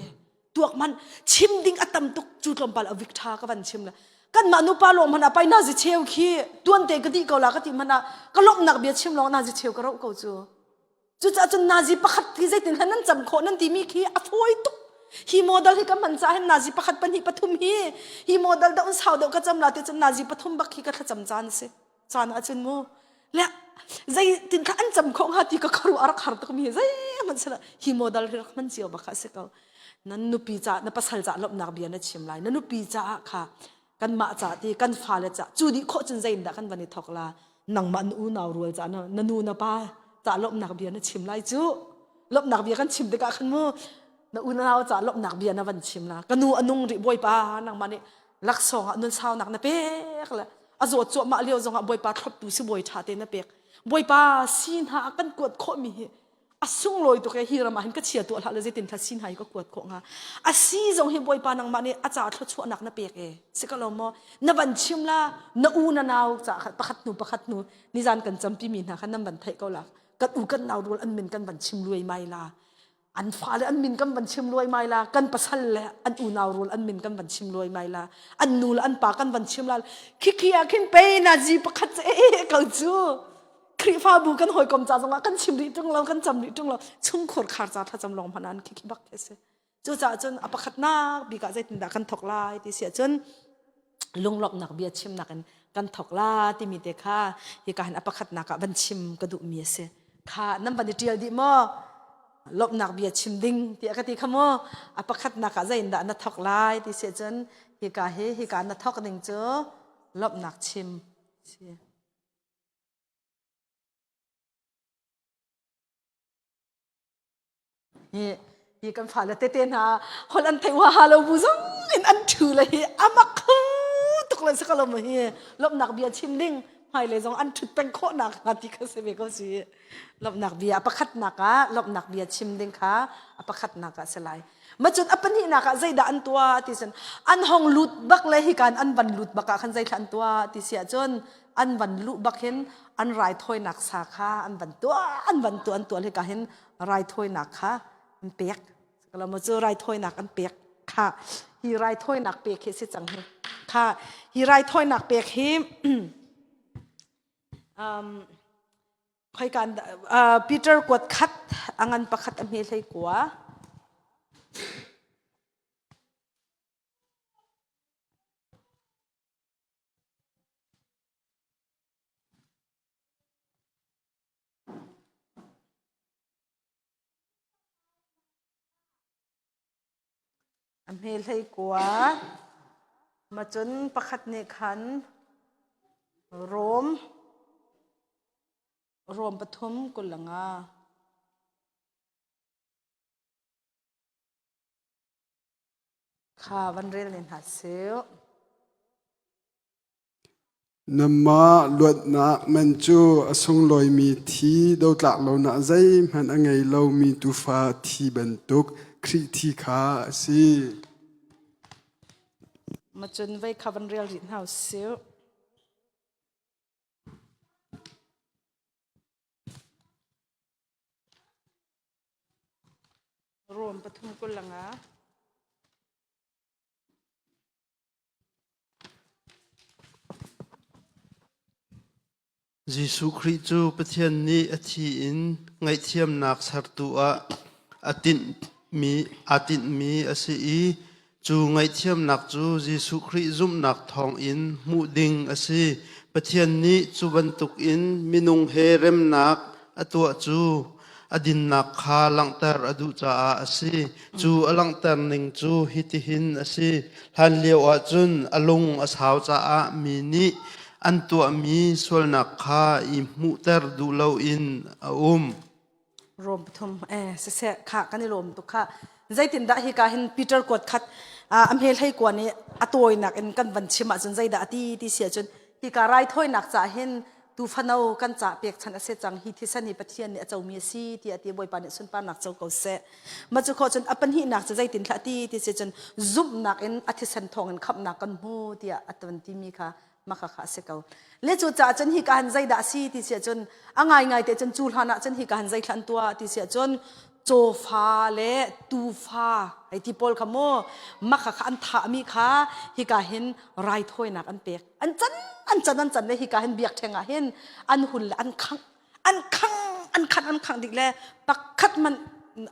tuak man chim ding atam tuk chu tlom pal avik tha ka van chim la kan ma nu pa lom hana pai na ji cheu khi tuan te ka di ko la ka ti mana ka lom nak bia chim lo na ji cheu ka ro ko chu cha chun na ji pakhat ki zai tin hanan cham kho nan ti mi khi a foi tuk hi model hi kan man cha hen nazi pakhat pan hi pathum hi model da un sau da ka cham la te chan nazi pathum bak hi ka tha cham chan se chan a chun mo le zai tin kha an cham khong ha ti ka kharu ar khar tak mi zai man sala hi model hi man chiu ba kha se ka nan nu pi cha na pasal cha lop nak bia na chim lai na nu pi cha kha kan ma cha ti kan fa le cha chu di kho chun zai da kan bani thok la nang man u naw rual cha na nu na pa cha lop nak bia na chim lai chu lop nak bia kan chim de ka khan mo na u naw cha lop nak bia na van chim la kanu anung ri boy pa nang mani lak song nun sao nak na pek la azo chu ma leo zonga boy pa thlop tu si boy tha te na pek boy pa sin ha kan kuat kho mi asung loi to ke hirama hin ka chia to hla le jetin tha sin hai ko kuat kho nga asi zong hi boy pa nang mani acha thlo chu nak na pek e sikalo mo na van chim la na u na naw cha pakhat nu ni jan kan champi mi na khan nam ban thai ko la kat u kan naw rul an min kan van chim luai mai la an fa le an min kan van chim luai mai la kan pasal le an u naw rul an min kan van chim luai mai la an nu la an pa kan van chim la khikhia khin pe na ji pakhat e kal chuครีฟ้าบูกันหอยกลมจ่าจังกันชิมดิจุงเรากันจำดิจุงเราชุ่มขดขาดจ่าถ้าจำลองพนันคิดบักเอสจู่จ่าจนอปขัดนักบีกาใจติดดักกันถกลายที่เสียจนลุงหลอกหนักเบียชิมหนักกันถกลาที่มีเด็กค่ะที่การอปขัดนักบันชิมกระดูกเมียเสค่ะนั่นบันเดียดีมั้งหลอกหนักเบียชิมดิ้งที่กติขโมอปขัดนักใจอินดานัทถกลายที่เสียจนที่การนัทถกดิ้งเจอหลอกหนักชิมเสียฮีกันฝ่าละเต้นฮะคนอันเทวาฮาโลบุซังอินอันถือเลยอามักคือตุกเลยสักลมเฮียลบหนักเบียชิมดิ้งหายเลยจงอันถือเป็นโคหนักงานที่เขาเสพก็สิลบหนักเบียประคัดหนักอะลบหนักเบียชิมดิ้งค่ะประคัดหนักอะสลายมาจนอัปนี่หนักอะใจด่าอันตัวที่สันอันห้องลุดบักเลยฮีกันอันบันลุดบักอะขันใจขันตัวที่เสียจนอันบันลุบักเห็นอันไรถอยหนักสาขาอันบันตัวอันตัวเลยก็เห็นไรถอยหนักค่ะอันเปียกเรามาเจอไรถ้วยหนักอันเปียกค่ะฮีไรถ้วยหนักเปียกเฮ็ดจังเฮค่ะฮีไรถ้วยหนักเปียกเฮใครกันปีเตอร์กวดคัดอังันประคัดอันเฮเลยกว่าอันเฮลให้กว่ามาจนประคัดเนขันโรมปฐมกุลงาข้าวันเรียนเรียนหัดเซลนมาลวดนักมันจูอสงลอยมีทีดาวตลักเราหน้าใจมันอังไงเรามีตุฟ้าที่บรรทุกคริที่ขาสิมาจนไว้ข้าวันเรียนเรียนหัดเซลรวมปฐมกุลงาJesu Christu ประเทศนี้อธิอินไงเทียมนักสัตตัวอาตินมีอาศัยจูไงเทียมนักจูเยซูคริสต์จุมนักทองอินมุดิงอาศัยประเทศนี้จูบรรทุกอินมินุงเฮเรมนักอตัวจูอดินนักขาลังเตอร์อดุจ้าอาศัยจูอลังเตอร์หนึ่งจูฮิติหินอาศัยฮันเลียวอาจุนอลงอาสาวจ้ามีนี้อันตัวมีส่วนนักข้าอิมุเตอร์ดูเลาอินรวมปฐมเสะข้ากันในรวมตุกข้าใจตินดาฮิกาเห็นปีเตอร์กวดคัดอัมเฮลให้กว่านี้อตัวนักเอ็นกันวันชิมาจนใจดาที่เสียจนฮิการายถ้อยนักจะเห็นตูฟันเอากันจะเปียกฉันเสจังฮิที่สันนิปเทียนเนี่ยเจ้าเมียซีที่อติบอยปานเนี่ยสุนปานักเจ้าเก่าเสะมาจุขอจนอัปนหินักจะใจตินละที่เสียจนซุบนักเอ็นอธิสันทองเอ็นขับนักกันหูที่อัตวันที่มีค่ะมาขาเสกเอาเลจูจ่าจนฮิการใจดาซีที่เสียจนง่ายแต่จนจูลหานะจนฮิการใจขันตัวที่เสียจนโจฟ้าเลตูฟ้าไอที่พอลขโมมาขาอันถามีขาฮิการเห็นไรถ้วยนักอันเปียกอันจันเลยฮิการเห็นเบียกแทงเห็นอันหุ่นอันขังดิกแลปักคัดมัน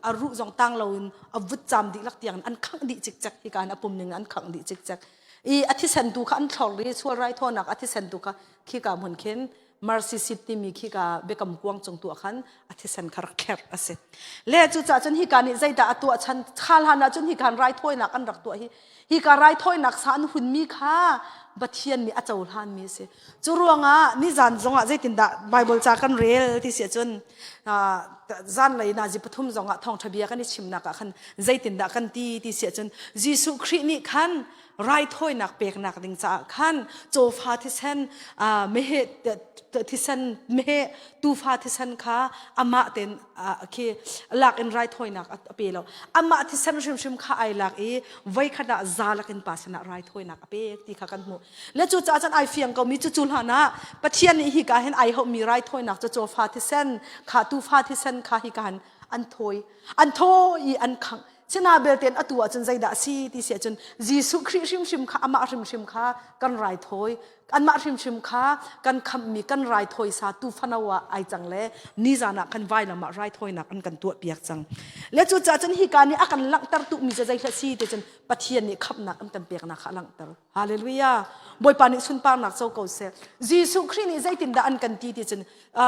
อารุจงตั้งเราอาวุธจำดิลักเตียงอันขังดิจิกจักที่การอปุ่มหนึ่งอันขังดิจิกจักอีอธิสันตุขอันทอรีชัวไรทอนักอธิสันตุขขี้กามุนเข็นมาร์ซิสิติมีขี้กาเบกำกวางจงตัวขันอธิสันคารักเตอร์อาเซเล่จุจ่าจนฮิการนี่ใจด่าตัวฉันข้าลานาจนฮิการไรทอยนักอันรักตัวฮิการไรทอยนักสานหุ่นมีข้าบัดเทียนมีอาจารย์ฮันมีเสจุรวงอ่ะนี่จันจงอ่ะใจตินดาไบเบิลจากกันเรียลที่เสียจนจันเลยนาจิปทุมจงอ่ะทองทะเบียกันนี่ชิมนักขันใจตินดากันที่เสียจนยิสุครินี่ขันไรถ้อยนักเปกนักดิงจากขันโจฟาทิเซนเมเหทิเซนเมเหตูฟาทิเซนข้าอามาเต็นคือหลักอินไรถ้อยนักเปล่าอามาทิเซนชิมข้าไอหลักไว้ขณะซาลักอินปัสนะไรถ้อยนักเปกที่ข้ากันหมดและจู่ๆอาจารย์ไอเฟียงก็มีจู่ๆหานะปะเทียนฮิกาเห็นไอเขามีไรถ้อยนักจะโจฟาทิเซนข้าตูฟาทิเซนข้าฮิกันอันถ้อยอันขังเช่นอาเบลเตนอตัวจนใจด่าซีที่เสียจนยิสุคริชิมข้าอามาชิมข้ากันไรถอยอันมาชิมข้ากันคำมีกันไรถอยสาตูฟันาวไอจังเล่นี่จานักกันไว้ละมาไรถอยนักอันกันตัวเปียกจังและจู่ๆจนฮิการนี้อากันลังตร์ตุมีใจละซีแต่จนปะเทียนนี่ขับนักอันกันเปียกนักลังตร์ฮาเลลูยาบอยปานิสุนปางนักเจ้าเก่าเสยิสุครินี่ใจตินดาอันกันตีจน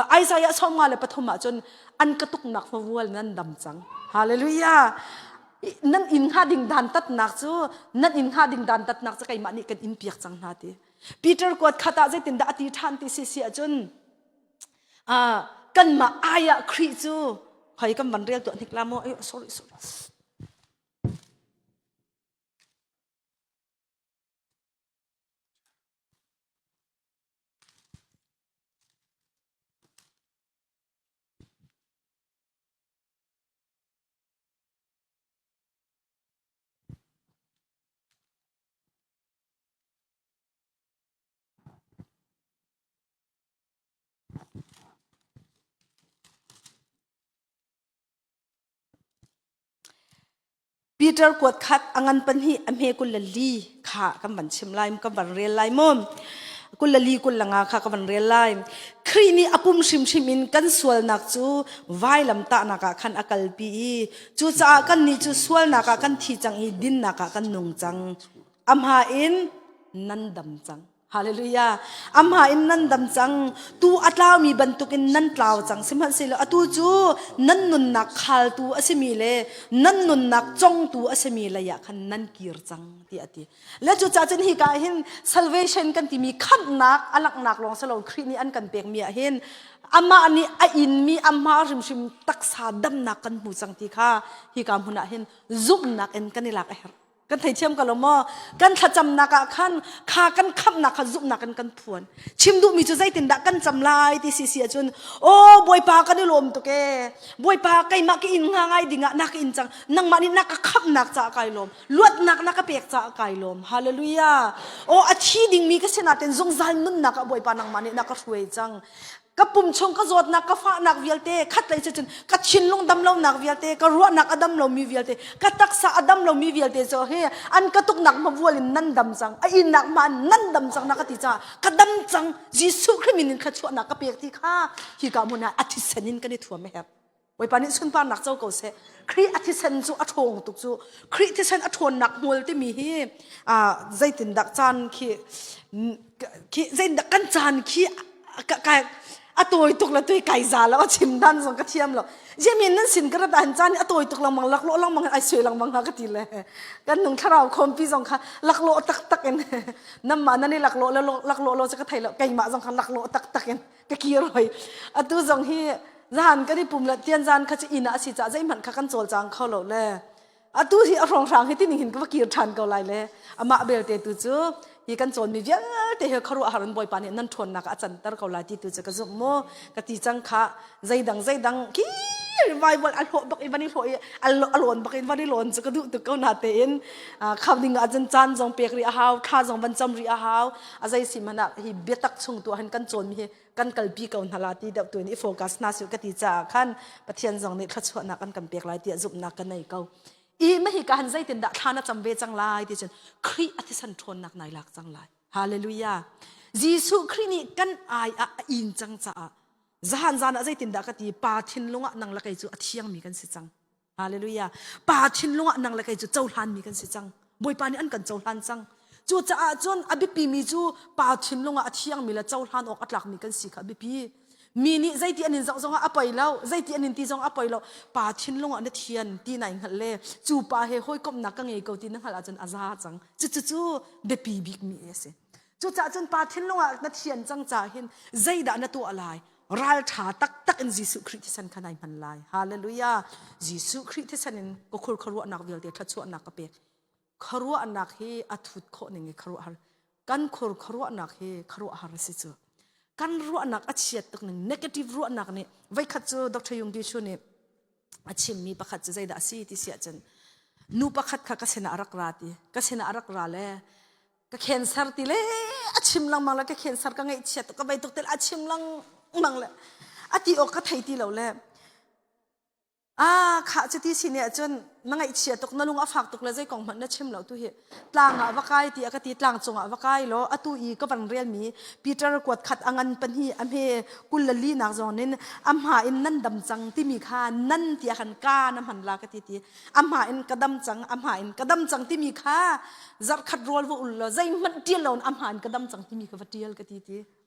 ไอใจสองมาเลยปฐมจนอันกระตุกนักฟังวัวนั่นดำจังฮาเลลูยานั่นอินข้าดิ่งดันตัดนักจูนั่นอินข้าดิ่งดันตัดนักจะไกมันนี่กันอินเปียกจังนาทีปีเตอร์กวดข้าตาใจตินดาอธิษฐานที่เสียจนกันมาอายะคริจูใครกันวันเรียกตัวนิกลามโอ้ sorryปีเตอร์กวดคัดอังันปัญหิอเมกุลลีค่ะกำบันชิมไลม์กำบันเรียลไลมอมกุลลีกุลลังอาค่ะกำบันเรียลไลม์ครีนี่อปุ่มชิมอินกันสวลนักจูไว้ลำตานักขันอากาลปีจูจ้ากันนี่จูสวลนักกันที่จังอีดินนักกันนุ่งจังอัมหาอินนันดำจังฮาเลลูยาอัมหาอินนันดำจังตูอัตลาวมีบรรทุกินนันเปล่าจังสิมันสิเลอตูจูนันนุนนักขัลตูอสมีเลนันนุนนักจงตูอสมีเลยอยากขันนันกีรจังที่อติและจูจ่าจันฮิกาเห็น salvation กันที่มีขันนักอลักนักลองสโลครีนี่อันกันเปียกมีเห็นอามาอันนี้อินมีอามาชิมตักษาดำนักกันหูจังที่ข้าฮิกามหุนเห็นซุบนักเอ็นกันนี่หลักกันไทยเชื่อมกันละมั่วกันถ้าจำนักขันขากันขับนักขันซุบนักกันพวนชิมดูมีจุดใจติดดักกันจำลายที่เสียจนโอ้บอยปากันได้ลมตัวแกบอยปาไก่มากินง่ายดิ่งนักอินจังนังมานี่นักขับนักจากไก่ลมลวดนักเปียกจากไก่ลมฮาเลลูยาโอ้อาชีดิ่งมีก็เสนาเต็นจงจันนุ่นนักบอยปานังมานี่นักช่วยจังกับปุ่มชงก็จดนักกับฟ้านักวิลเตขัดเลยจนกัดชินลงดำลงนักวิลเตกับรัวนักอดัมเรามีวิลเตกัดตักษาอดัมเรามีวิลเตจะเฮอันกระตุกนักมาวัวลินนั่นดำจังไอ้นักมันนั่นดำจังนักติจ่ากระดำจังยิสุคริมินินขัดชวนักกับเปียกที่ข้าฮิกามุนาอธิษฐานินกันในถั่วไม่แหบไว้ปานิสุนปานักเจ้าเก่าเสครีอธิษฐานจูอทงตุกจูครีอธิษฐานอทนนักมัวที่มีเฮใจตินดักจานขี้ใจดักกันจานขี้กายอตัวตุกละตัวไก่ซาแล้วชิมดันส่งกระเทียมหรอกเจมินนั่นสินกระดานจานอตัวตุกลังมังลักโลลังมังไอเสวยลังมังหากติเลยกันนุ่งทาราวคมพี่ส่งค่ะลักโลตักเองน้ำมันนั่นนี่ลักโลแล้วลักโลจะกระไทยแล้วไก่มาส่งค่ะลักโลตักเองกะกี้รอยอตัวส่งที่จานก็ได้ปุ่มละเตียนจานเขาจะอินะสิจ่าใจมันข้ากันโจลจางเข้าหล่อเลยอตัวที่อรองรางให้ที่หนึ่งเห็นก็ว่ากีรทันเกาไลเลยอามาเบลเตตุจูยีกันโจนมีเยอะแต่เฮคารุอาหารบ่อยปานนี้นั่นทนนักอาจารย์ตระเขาลายที่ตุจะกระซุ่มโมกติจังค่ะใจดังขี้ไวบอลอัลโหบักอิบันิโหอัลโหนบักอิบันิโหนจะกระดูตุกเกาหนาเต็นคำดิ่งอาจารย์จันจงเปียกรีอาหาวท่าจงบรรจำรีอาหาวอาใจสิมันอะฮีเบียตักชงตัวหันกันโจนมีกันกลบีเกาหนาลาที่ดับตัวนี้โฟกัสน่าสุกติจักขันปะเทียนจงนี่ขัดชวนักกันเปียกลายที่จุบนักกันในเกาอีไม่ฮิการใจตินดาท่านะจำเวจังลายที่จนครีอธิสันทนนักในหลักจังลายฮาเลลูยายิสุครินี่กันอายอินจังจ้าจานอะไรตินดากตีปาทินลงนังละไกจูอธิยังมีกันสิจัง hallelujah pa thin lunga nang la kai chu chaulan mi kan si chang boi pa ni an kan chaulan chang chu cha chon abi pi mi chu pa thin lunga athiang mi la chaulan ok atlak mi kan si kha bi pi mi ni zaiti anin zong zong apai lau zaiti anin ti zong apai lau pa thin lunga na thian ti nai ngal le chu pa he hoi kom na ka ngei ko ti na hala chon aza chang chu be pi big mi ese chu cha chon pa thin lunga na thian chang cha hin zaida na tu alai ral tha tak in Jesu Christ san khanai man lai hallelujah Jesu Christ san in ko khur kharu anak vel te thachu anak ka pe kharu anak he athut kho ninge kharu har kan khur kharu anak he kharu har se chu kan ru anak achiat tak ning negative ru anak ni vai khat chu Dr. Yung Gi chu ni achim mi pakhat chu zaida si ti sia chen nu pakhat kha ka sena arak ra ti ka sena arak ra le ka cancer ti le achim lang mala ka cancer ka ngai chiat ka bai tok tel achim lang mang le ati ok ka thai ti lo le kha chati sine chon nangai chia tok nalung afak tok la jai kong man na chim lo tu hi tlang awakai ti akati tlang chunga awakai lo atu I ka van real mi Peter kwat khat angan panhi amhe kulali nak zonin amha in nan dam chang ti mi kha nan ti khan ka nam han la ka ti amha in kadam chang ti mi kha zar khat rol wo ul lo jai man ti lo amha in kadam chang ti mi ka vatial ka ti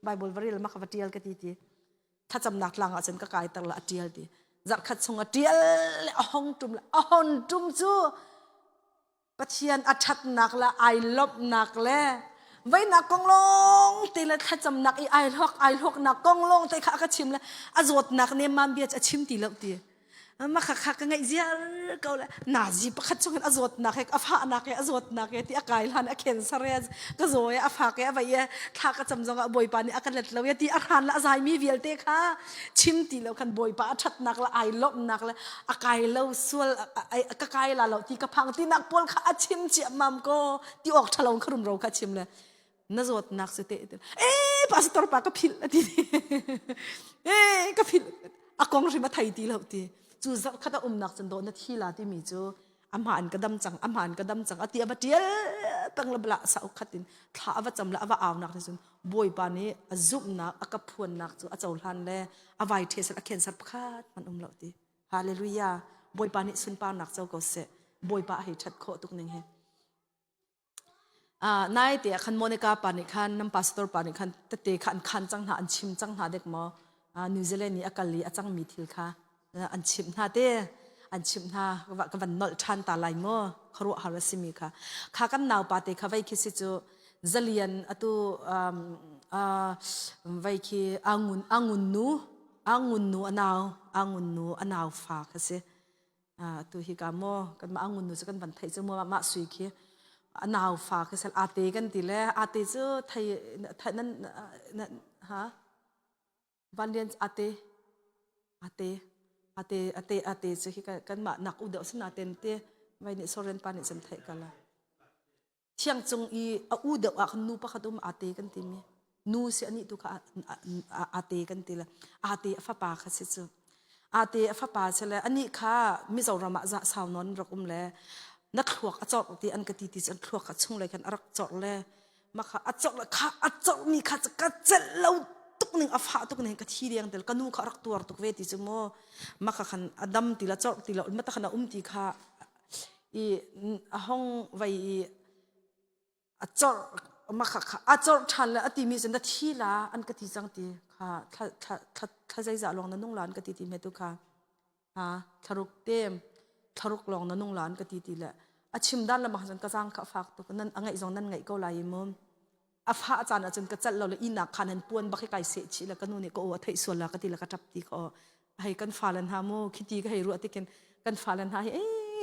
Bible varil ma ka vatial ka ti tha cham nak lang a chen ka kai tar la tial ti zar khat chunga tial ahong tum chu pathian athat nak la I love nak le vai na kong long te la kha cham nak I hok na kong long te kha ka chim la azot nak ne mam bia cha chim ti lo ti ma kha ka ngai zia ko la na ji pakhat chung azot nak he afa nak he azot nak he ti akai han a cancer ya ka zoya afa ke avai tha ka cham zonga boi pa ni akan let lo ya ti a khan la zai mi vial te kha chim ti lo khan boi pa that nak la I love nak la akai lo sul ka kai la lo ti ka phang ti nak pol kha a chim chi mam ko ti ok thalong khrum ro kha chim le na zot nak se te pastor pa ka phil ti ka phil akong ri ma thai ti lo ti chu zat khata nak chan do na thila ti mi chu amhan kadam chang ati abatia pang labla sa ukhatin tha awa chamla awa aw nak sun boi pa ni azup na akaphuan nak chu achol han le awai thesal a cancer pakhat man lo ti hallelujah boi pa ni sun pa nak chau ko se boi pa he that kho tuk ning he nai te khan monica pa ni khan nam pastor pa ni khan te khan chang na an chim chang na dek mo New Zealand ni akali achang mi thil kha an chim na te an chim na ka van nol than ta lai mo khru harasimi kha kan naw pa te kha vai khi si chu zalian atu vai khi angun nu anaw fa kha se tu hi ka mo kan ma angun nu chu kan van thai chu mo ma sui khi anaw fa kha sal ate kan ti le ate chu thai nan ha valiant ate chu hi kan ma nak u de sna ten te vai ni soren pa ni chan thai kala thiang chung I u de a nu pa khatum ate kan ti mi nu se ani tu kha ate kan ti la ate fa pa kha se chu ate fa pa chele ani kha mi zorama za saunon rakum le na thluak achok ti an ka ti chan thluak ka chung le kan arak chok le ma kha achok mi kha ka chel lo tuk ning afa tuk ning ka thi riang del kanu kha rak tuar tuk ve ti chumo ma kha khan adam ti la chok ti la ma ta khana ti kha I ahong vai achor ma kha achor than la ati mi chen da thi la an ka ti chang ti kha tha zai za long na nung lan ka ti me tu kha tharuk long na nung lan ka ti la achim dan la ma jan ka jang kha fak tu nan angai zong nan ngai ko lai mom afa chan achun ka chal lo le ina khanan puan ba kai se chi la kanu ne ko thai so la ka ti la ka tap ti ko hai kan falan ha mo khiti ka hai ru ati kan falan ha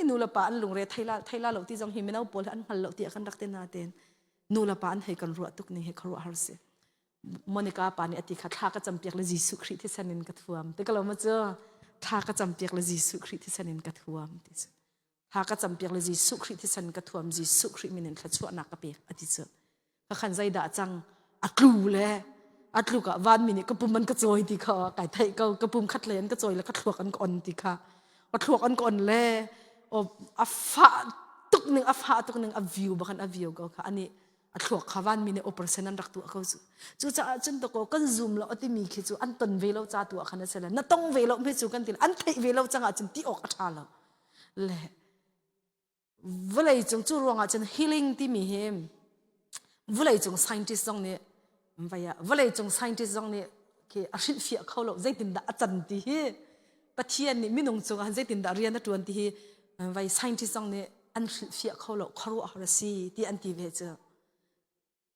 nu la pa an lung re thaila lo ti jong hi menau pol an hal lo ti kan rak te na ten nu la pa an hai kan ru atuk ni he kharu har se monica pa ni ati kha tha ka champiak le Jesu Christ the sanin ka thuam te kalo ma cha tha ka champiak le Jesu Christ the sanin ka thuam ti tha ka champiak le Jesu Christ the san ka thuam Jesu Christ minen thla chu na ka pe ati cha ka khan zai da chang atlu ka van mini ka pum man ka choi ti kha kai thai ka pum khat len ka choi la ka thluak an on ti kha ka thluak an on le o afa tuk ning a view ba kan a view ko kha ani athlok khawan mine operation an rak tu ko chu cha chun to ko kan zoom lo ati mi khi chu an ton ve lo cha tu khana sela na tong ve lo me chu kan til an thei ve lo changa chun ti ok atha lo le vulai chung chu ruanga chen healing ti mi hem vulai chung scientist jong ne vaya vulai chung scientist jong ne ke arin fia kholo zaitin da achan ti hi pathian ni minung chung han zaitin da rian na tuan ti hi vai scientist jong ne an fia kholo kharu a si ti an ti ve cha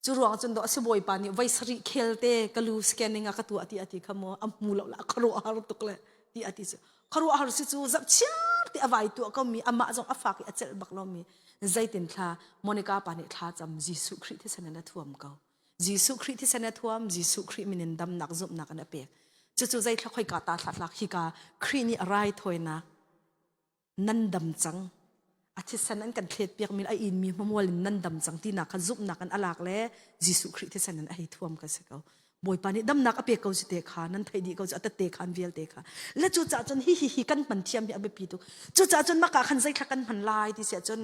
chu ruang chun do si boi pa ni vai sari khelte kalu scanning a ka tu ati khamo amulo la kharu a har tukle ti ati cha kharu a har si chu zap chiar ti avai tu ka mi ama jong afak a chel baklo mi zaitin tha monica pa ni tha cham jisu khri thi sanana thuam ko jisu khri thi sanana thuam jisu khri minin dam nak zup nak na pe chu zai thla khoi ka ta thla hi ka khri ni arai thoina nan dam chang athi sanan kan thlet piak min a in mi mamol nan dam chang ti na kha zup na kan alak le jisu khri thi sanan a hi thuam ka se ko boy pani dam nak a pe ko si te kha nan thai di ko ata te khan vel te kha la chu cha chon hi kan man thiam hi abe pi tu chu cha chon maka khan zai thla kan man lai ti se chon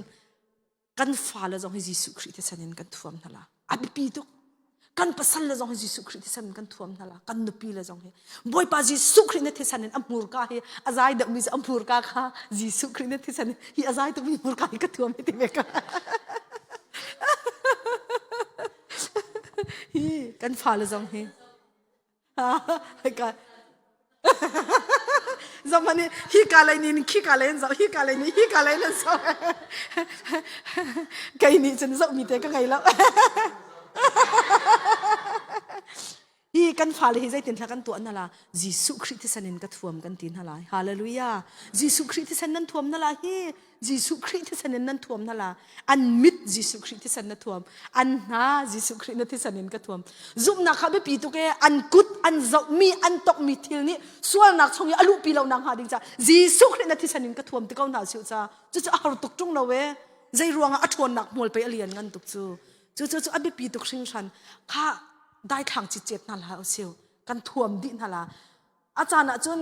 kan fa la jong jisu khri thi sanan kan thuam hala abe pi tu kan pasal la jong jisu khri thi sanan kan thuam hala kan nu pi la jong he boy pa jisu khri ne thi sanan amur ka he azai da mi amur ka kha jisu khri ne thi sanan hi azai to mi mur ka ka thuam he ti me ka hi kan fa la jong he ka zamani hi ka lai ni khi ka lai zo hi ka lai ni hi ka lai na so kai ni chen zo mi te ka ngai la hi kan fa le hi zai tin thla kan tu an la jisu khri thi sanin ka thuam kan tin hala hallelujah jisu khri thi san nan thuam na la hi jisu khri thi sanin nan thuam na la an mit jisu khri thi san na thuam an na jisu khri na thi sanin ka thuam zum na kha be pi tu ke an kut an zau mi an tok mi thil ni sual nak chong alu pi lo nang ha ding cha jisu khri na thi sanin ka thuam te kau na siu cha chu chu har tuk tung no we zai ruanga a thon nak mol pe alian ngan tuk chu abi pi tuk hring ran kha dai thang chi chet na la siu kan thuam di na la achana chun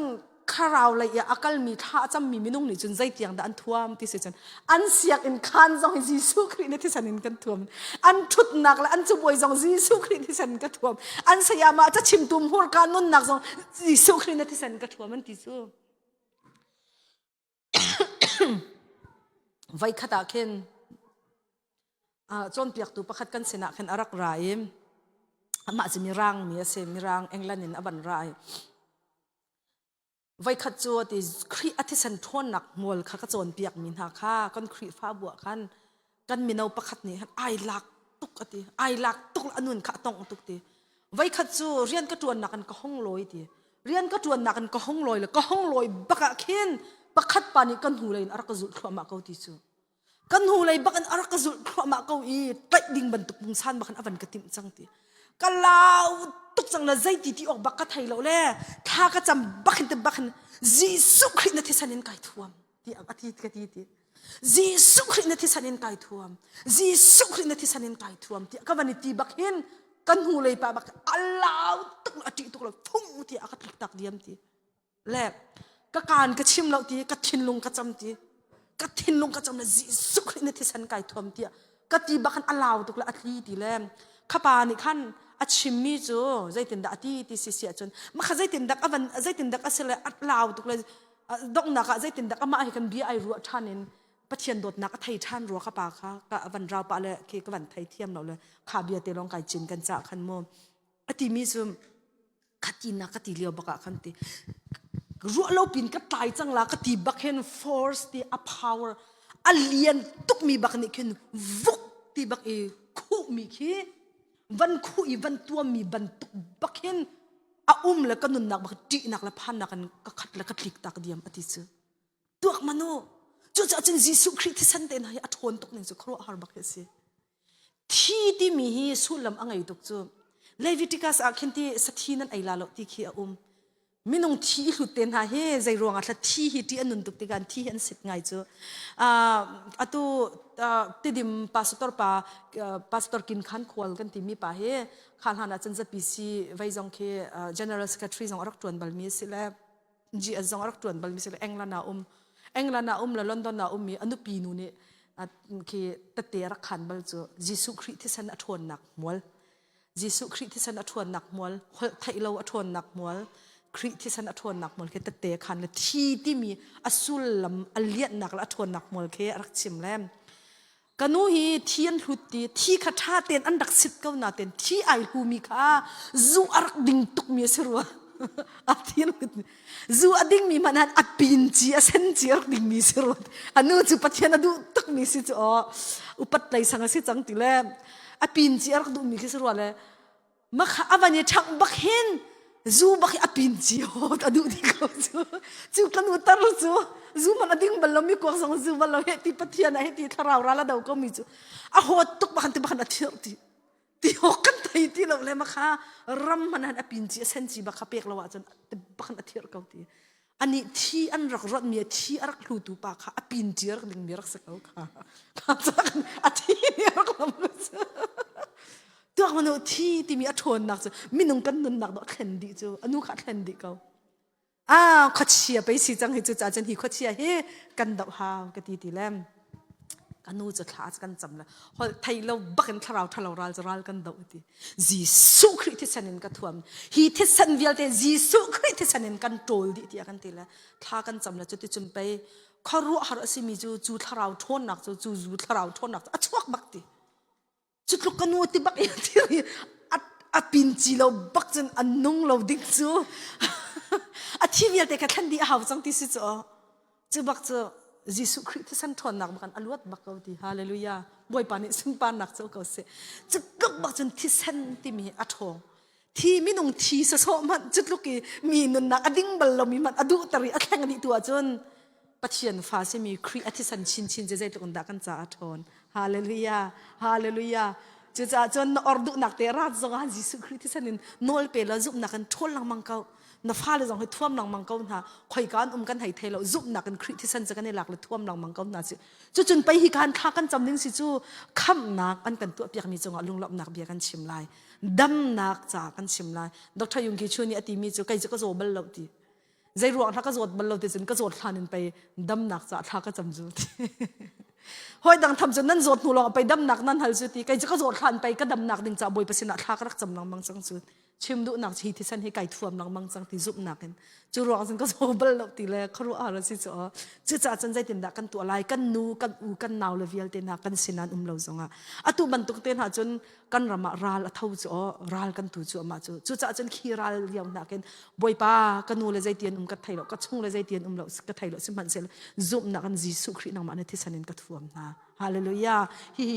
kharau lai ya akal mi tha cham mi minung ni chun zai tiang da an thuam ti se chan an siak in khan jong jisu khri ne thi sanin kan thuam an thut nak la an chu boi jong jisu khri thi san ka thuam an sayama cha chim tum hur ka nun nak jong jisu khri ne thi san ka thuam an ti chu vai khata khen chon piak tu pakhat kan sena khen arak raim ama chi mirang mi ase mirang england in aban rai vai khat chu ti khri athi san thon nak mol kha ka chon piak min ha kha kan khri fa bu khan kan minau pakhat ni ai lak tuk ati ai lak tuk anun kha tong tuk ti vai khat chu rian ka tuan nakan ka hong loi ti rian ka tuan nakan ka hong loi la ka hong loi baka khin pakhat pani kan hu lein arak zu thwa ko ti chu kan hu lei bakan arak zu thwa ko i tai ding ban tuk mung san bakan avan ka tim chang ti kalau tuk chang na zai ti ok baka thai lo le tha ka cham bakhin jisu khri na thi sanin kai thuam ti ati ka ti jisu khri na thi sanin kai thuam jisu khri na thi sanin kai thuam ti ka vani ti bakhin kan hu lei pa bak alau tuk ati tuk lo phung ti aka tik tak diam ti le ka kan ka chim lo ti ka thin lung ka cham ti ka thin lung ka cham na jisu khri na thi san kai thuam ti ka ti bakhan alau tuk la atli ti le khapa ni khan achim mi chu zaitin da ati ti si si chun ma kha zaitin dak avan zaitin dak asele atlaw tuk le dok na ka zaitin dak ama kan bi ai ru thanin pathian dot na ka thai than ro kha pa kha ka avan raw pa le ke ka van thai thiam lo le kha bia te long kai chin kan cha khan mo ati mi chu khati na ka ti leo baka khan ti ru lo pin ka tai chang la ka ti bakhen force ti a power alien tuk mi bak ni khen vuk ti bak e khu mi khi van khu i van tua mi ban tuk bakhin a la kanun nak bak ti nak la phan nak ka khat la ka klik tak diam ati chu tuak mano chu cha chen jisu christ san te na a thon tok ning chu khro har bak se thi ti mi hi sulam angai tok chu leviticus a khinti sathinan ai la lo ti khi a minung thi hlu ten ha he zai ronga thla thi hi ti anun tuk ti gan thi an sit ngai chu atu tidim pastor kin khan khwal kan ti mi pa he khan hana chan za pc vai jong khe general secretary jong arak tuan balmi sile ji azong arak tuan balmi sile englana la london na mi anu pi nu ne ke tate rak khan bal chu jisu christ san a thon nak mol jisu christ san a thon nak mol hol thailo a thon nak mol คริที่สันอทวนหนักมลเคตเตะขันและที่มีอสุลลำอเลียนหนักและอทวนหนักมลเครักชิมแลมกันนู้ฮีเทียนหุดตีที่ข้าท่าเตียนอันดักสิบเก้านาเตียนที่ไอหูมีข้าจูอารักดิ่งตุกมีเสรัวอาเทียนหุดจูอาดิ่งมีมันอัดปินจีอาเซนจีอารักดิ่งมีเสรัวอันนู้จูปัจเจนอดูตุกมีสิจ่ออุปัตไลสังสิจังติแลมอาปินจีอารักดูมีเสรัวเลยมาข้าอวันนี้ชักบักเห็นจูบักอาปินจีโหดอดูดีเขาจูกันอุตรจูมันอดิ่งบัลลัมมีกวางสองจูบัลลัมเฮติปัจเจนเฮติทาราวราลาดาวก็มีจูอาโหดตุกบักอันอาเทียร์ที่หกกันไทยที่เราเลยมาค่ะรำมันอันอภินจีเซนจีบักขับเปกเราว่าจนบักอันอาเทียร์เขาที่อันนี้ที่อันรักรถเมียที่รักลูตูปากค่ะอภินจีรักดึงมีรักสักเขาค่ะข้าจะกันอาทิตย์นี้รักลำลึกตัวมันที่มีอัฐวนหนักจูมีนุ่งกันนุ่นหนักดอกแคนดี้จูอนุขัดแคนดี้เขาขัดเชียไปสิจังให้จูจ่าจันฮีขัดเชียเฮกันดอกฮาวกะตีแลมกันนู้จะคลาสกันจำเลยพอไทยเราบักกันทาราวรัลจะรัลกันดาวดีจีสุคริที่สันนินกันทวมฮีที่สันเวียลเตจีสุคริที่สันนินกันโจลดีที่กันตีละทากันจำเลยจุดที่จุนไปเขารู้หาสิ่งมีจูทาราวทนหนักจูทาราวทนหนักอัจฉริยะบักตีจุดลูกกันนู้ที่บักอย่างที่อัดปินจีเราบักจนอันนุ่งเราดิ้งจูอัที่เวียลเตกันทันดีหาวจังที่สิจูบักจูยิสุคริสต์สันทอนนักบักอันอลวดบักเอาดีฮาเลลูยาบ่อยปานิสินปานนักเจ้าเขาเสจะกักบักจนที่เส้นที่มีอัฐงที่มีนงที่สะสมมันจุดลูกมีนุนนักอดิ้งบัลลมีมันอดูตรีอแข่งกันตัวจนปัจเจียนฟ้าเสมีคริสต์ที่สันชินจะใจตรงดักกันจ่าอัฐงฮาเลลูยาฮาเลลูยาจะจ่าจนอร์ดุนักเตรัสจงหันยิสุคริสต์สันนินโนลเปล่าจุบนักกันทวนลังมังเกานับฟ้าเลยจงให้ท่วมหลังมังกรนะคอยการกันให้เทเราจุบหนักกันคริสที่สันจะกันในหลักเลยท่วมหลังมังกรนะสิจนไปที่การทักกันจำนึงสิจูคำหนักอันกันตัวเปียกมีจงลุงหลับหนักเบียกันชิมลายดำหนักจากกันชิมลายดร.ยุงกิชนี่อติมีจูใครจะก็โจบลลดีใจรวงทักก็โจบลลดีจนก็โจทานินไปดำหนักจากทักก็จำจูดีหอยดังทำจนนั่นโจทนูลองไปดำหนักนั่นฮัลสุดีใครจะก็โจทานไปก็ดำหนักดึงจากบอยประสิทธิ์ทักรักจำหลังมังจังจูชิมดูหนักชีที่สันให้ไก่ท่วมหลังมังจังที่จุบหนักกันจูรองสันก็โซบลลตีเลยเขารู้อะไรสิจ๋อจะจ่าจันใจตินดักกันตัวลายกันนูกันอูกันนาวเลวิลเตนักกันสินันเราจงอ่ะอะตุบันตุกเตนหาจนกันรำรัลเท่าจ๋อรัลกันตัวจ๋อมาจ๋อจะจ่าจันขี้รัลเลี้ยงนักกันบ่อยป้ากันนูเลยใจเตียนกันไทยเราก็ชุ่งเลยใจเตียนเราก็ไทยเราสิมันเสร็จจุบหนักกันจีสุครินังมันที่สันนินกันท่วมนะฮาเลลูยา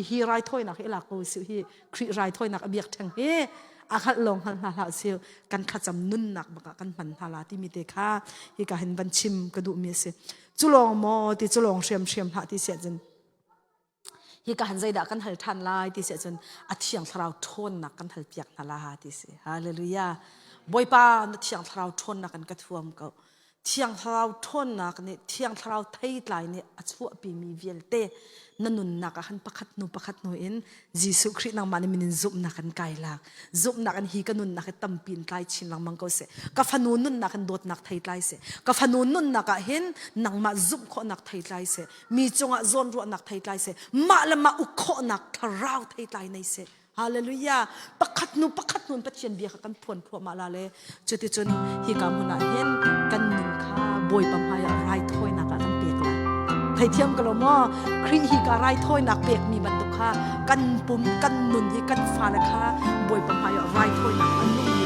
ฮีไรถ้อยนักเอลักโอสิฮีคริไรถ้อยนักอเบียกแทงเฮอาคัดลงหันหาเสียวกันขัดจำนุ่นหนักบักกันมันหาลาที่มีเตค่าที่การเห็นบัญชิมกระดูกมีเสียจุลองมอที่จุลองเชียมหาที่เสียจนที่การใจด่ากันหันทันลายที่เสียจนอัดเชียงทราวทนหนักกันหันเปียกนาลาที่เสียฮาเลลูยาบ่อยป้าเชียงทราวทนหนักกันกระท่วมเขาเชียงทราวทนหนักเนี่ยเชียงทราวไทยไลน์เนี่ยอัศวปีมีเวลเตนั่นนุนนักหันประคัดนูอินยิสุคริสต์นังมันมินจุบนักกันไกลลักจุบนักกันฮีกันนุนนักตั้มปีนไกลชินลังมังก็เสกฟันูนุนนักกันโดดนักไทยไกลเสกฟันูนุนนักเห็นนังมาจุบข้อนักไทยไกลเสมีจงอ่ะโซนรัวนักไทยไกลเสมาละมาอุโคนักทาราวไทยไกลในเสฮาเลลูยาประคัดนูปัจเจียนเบียกันพวนพวมาลาเลจุดที่จนฮีกามุนาเห็นกันหนึ่งข้าบอยปั๊มหายไรถ้อยนักกันเปียกละไทยเทียมกันละมั่วครีฮีการไรถ้อยนักเปียกมีบรรทุกข้ากันปุ่มกันนุนฮีกันฟ้าละข้าบอยปั๊มหายไรถ้อยนักอันนุ่ง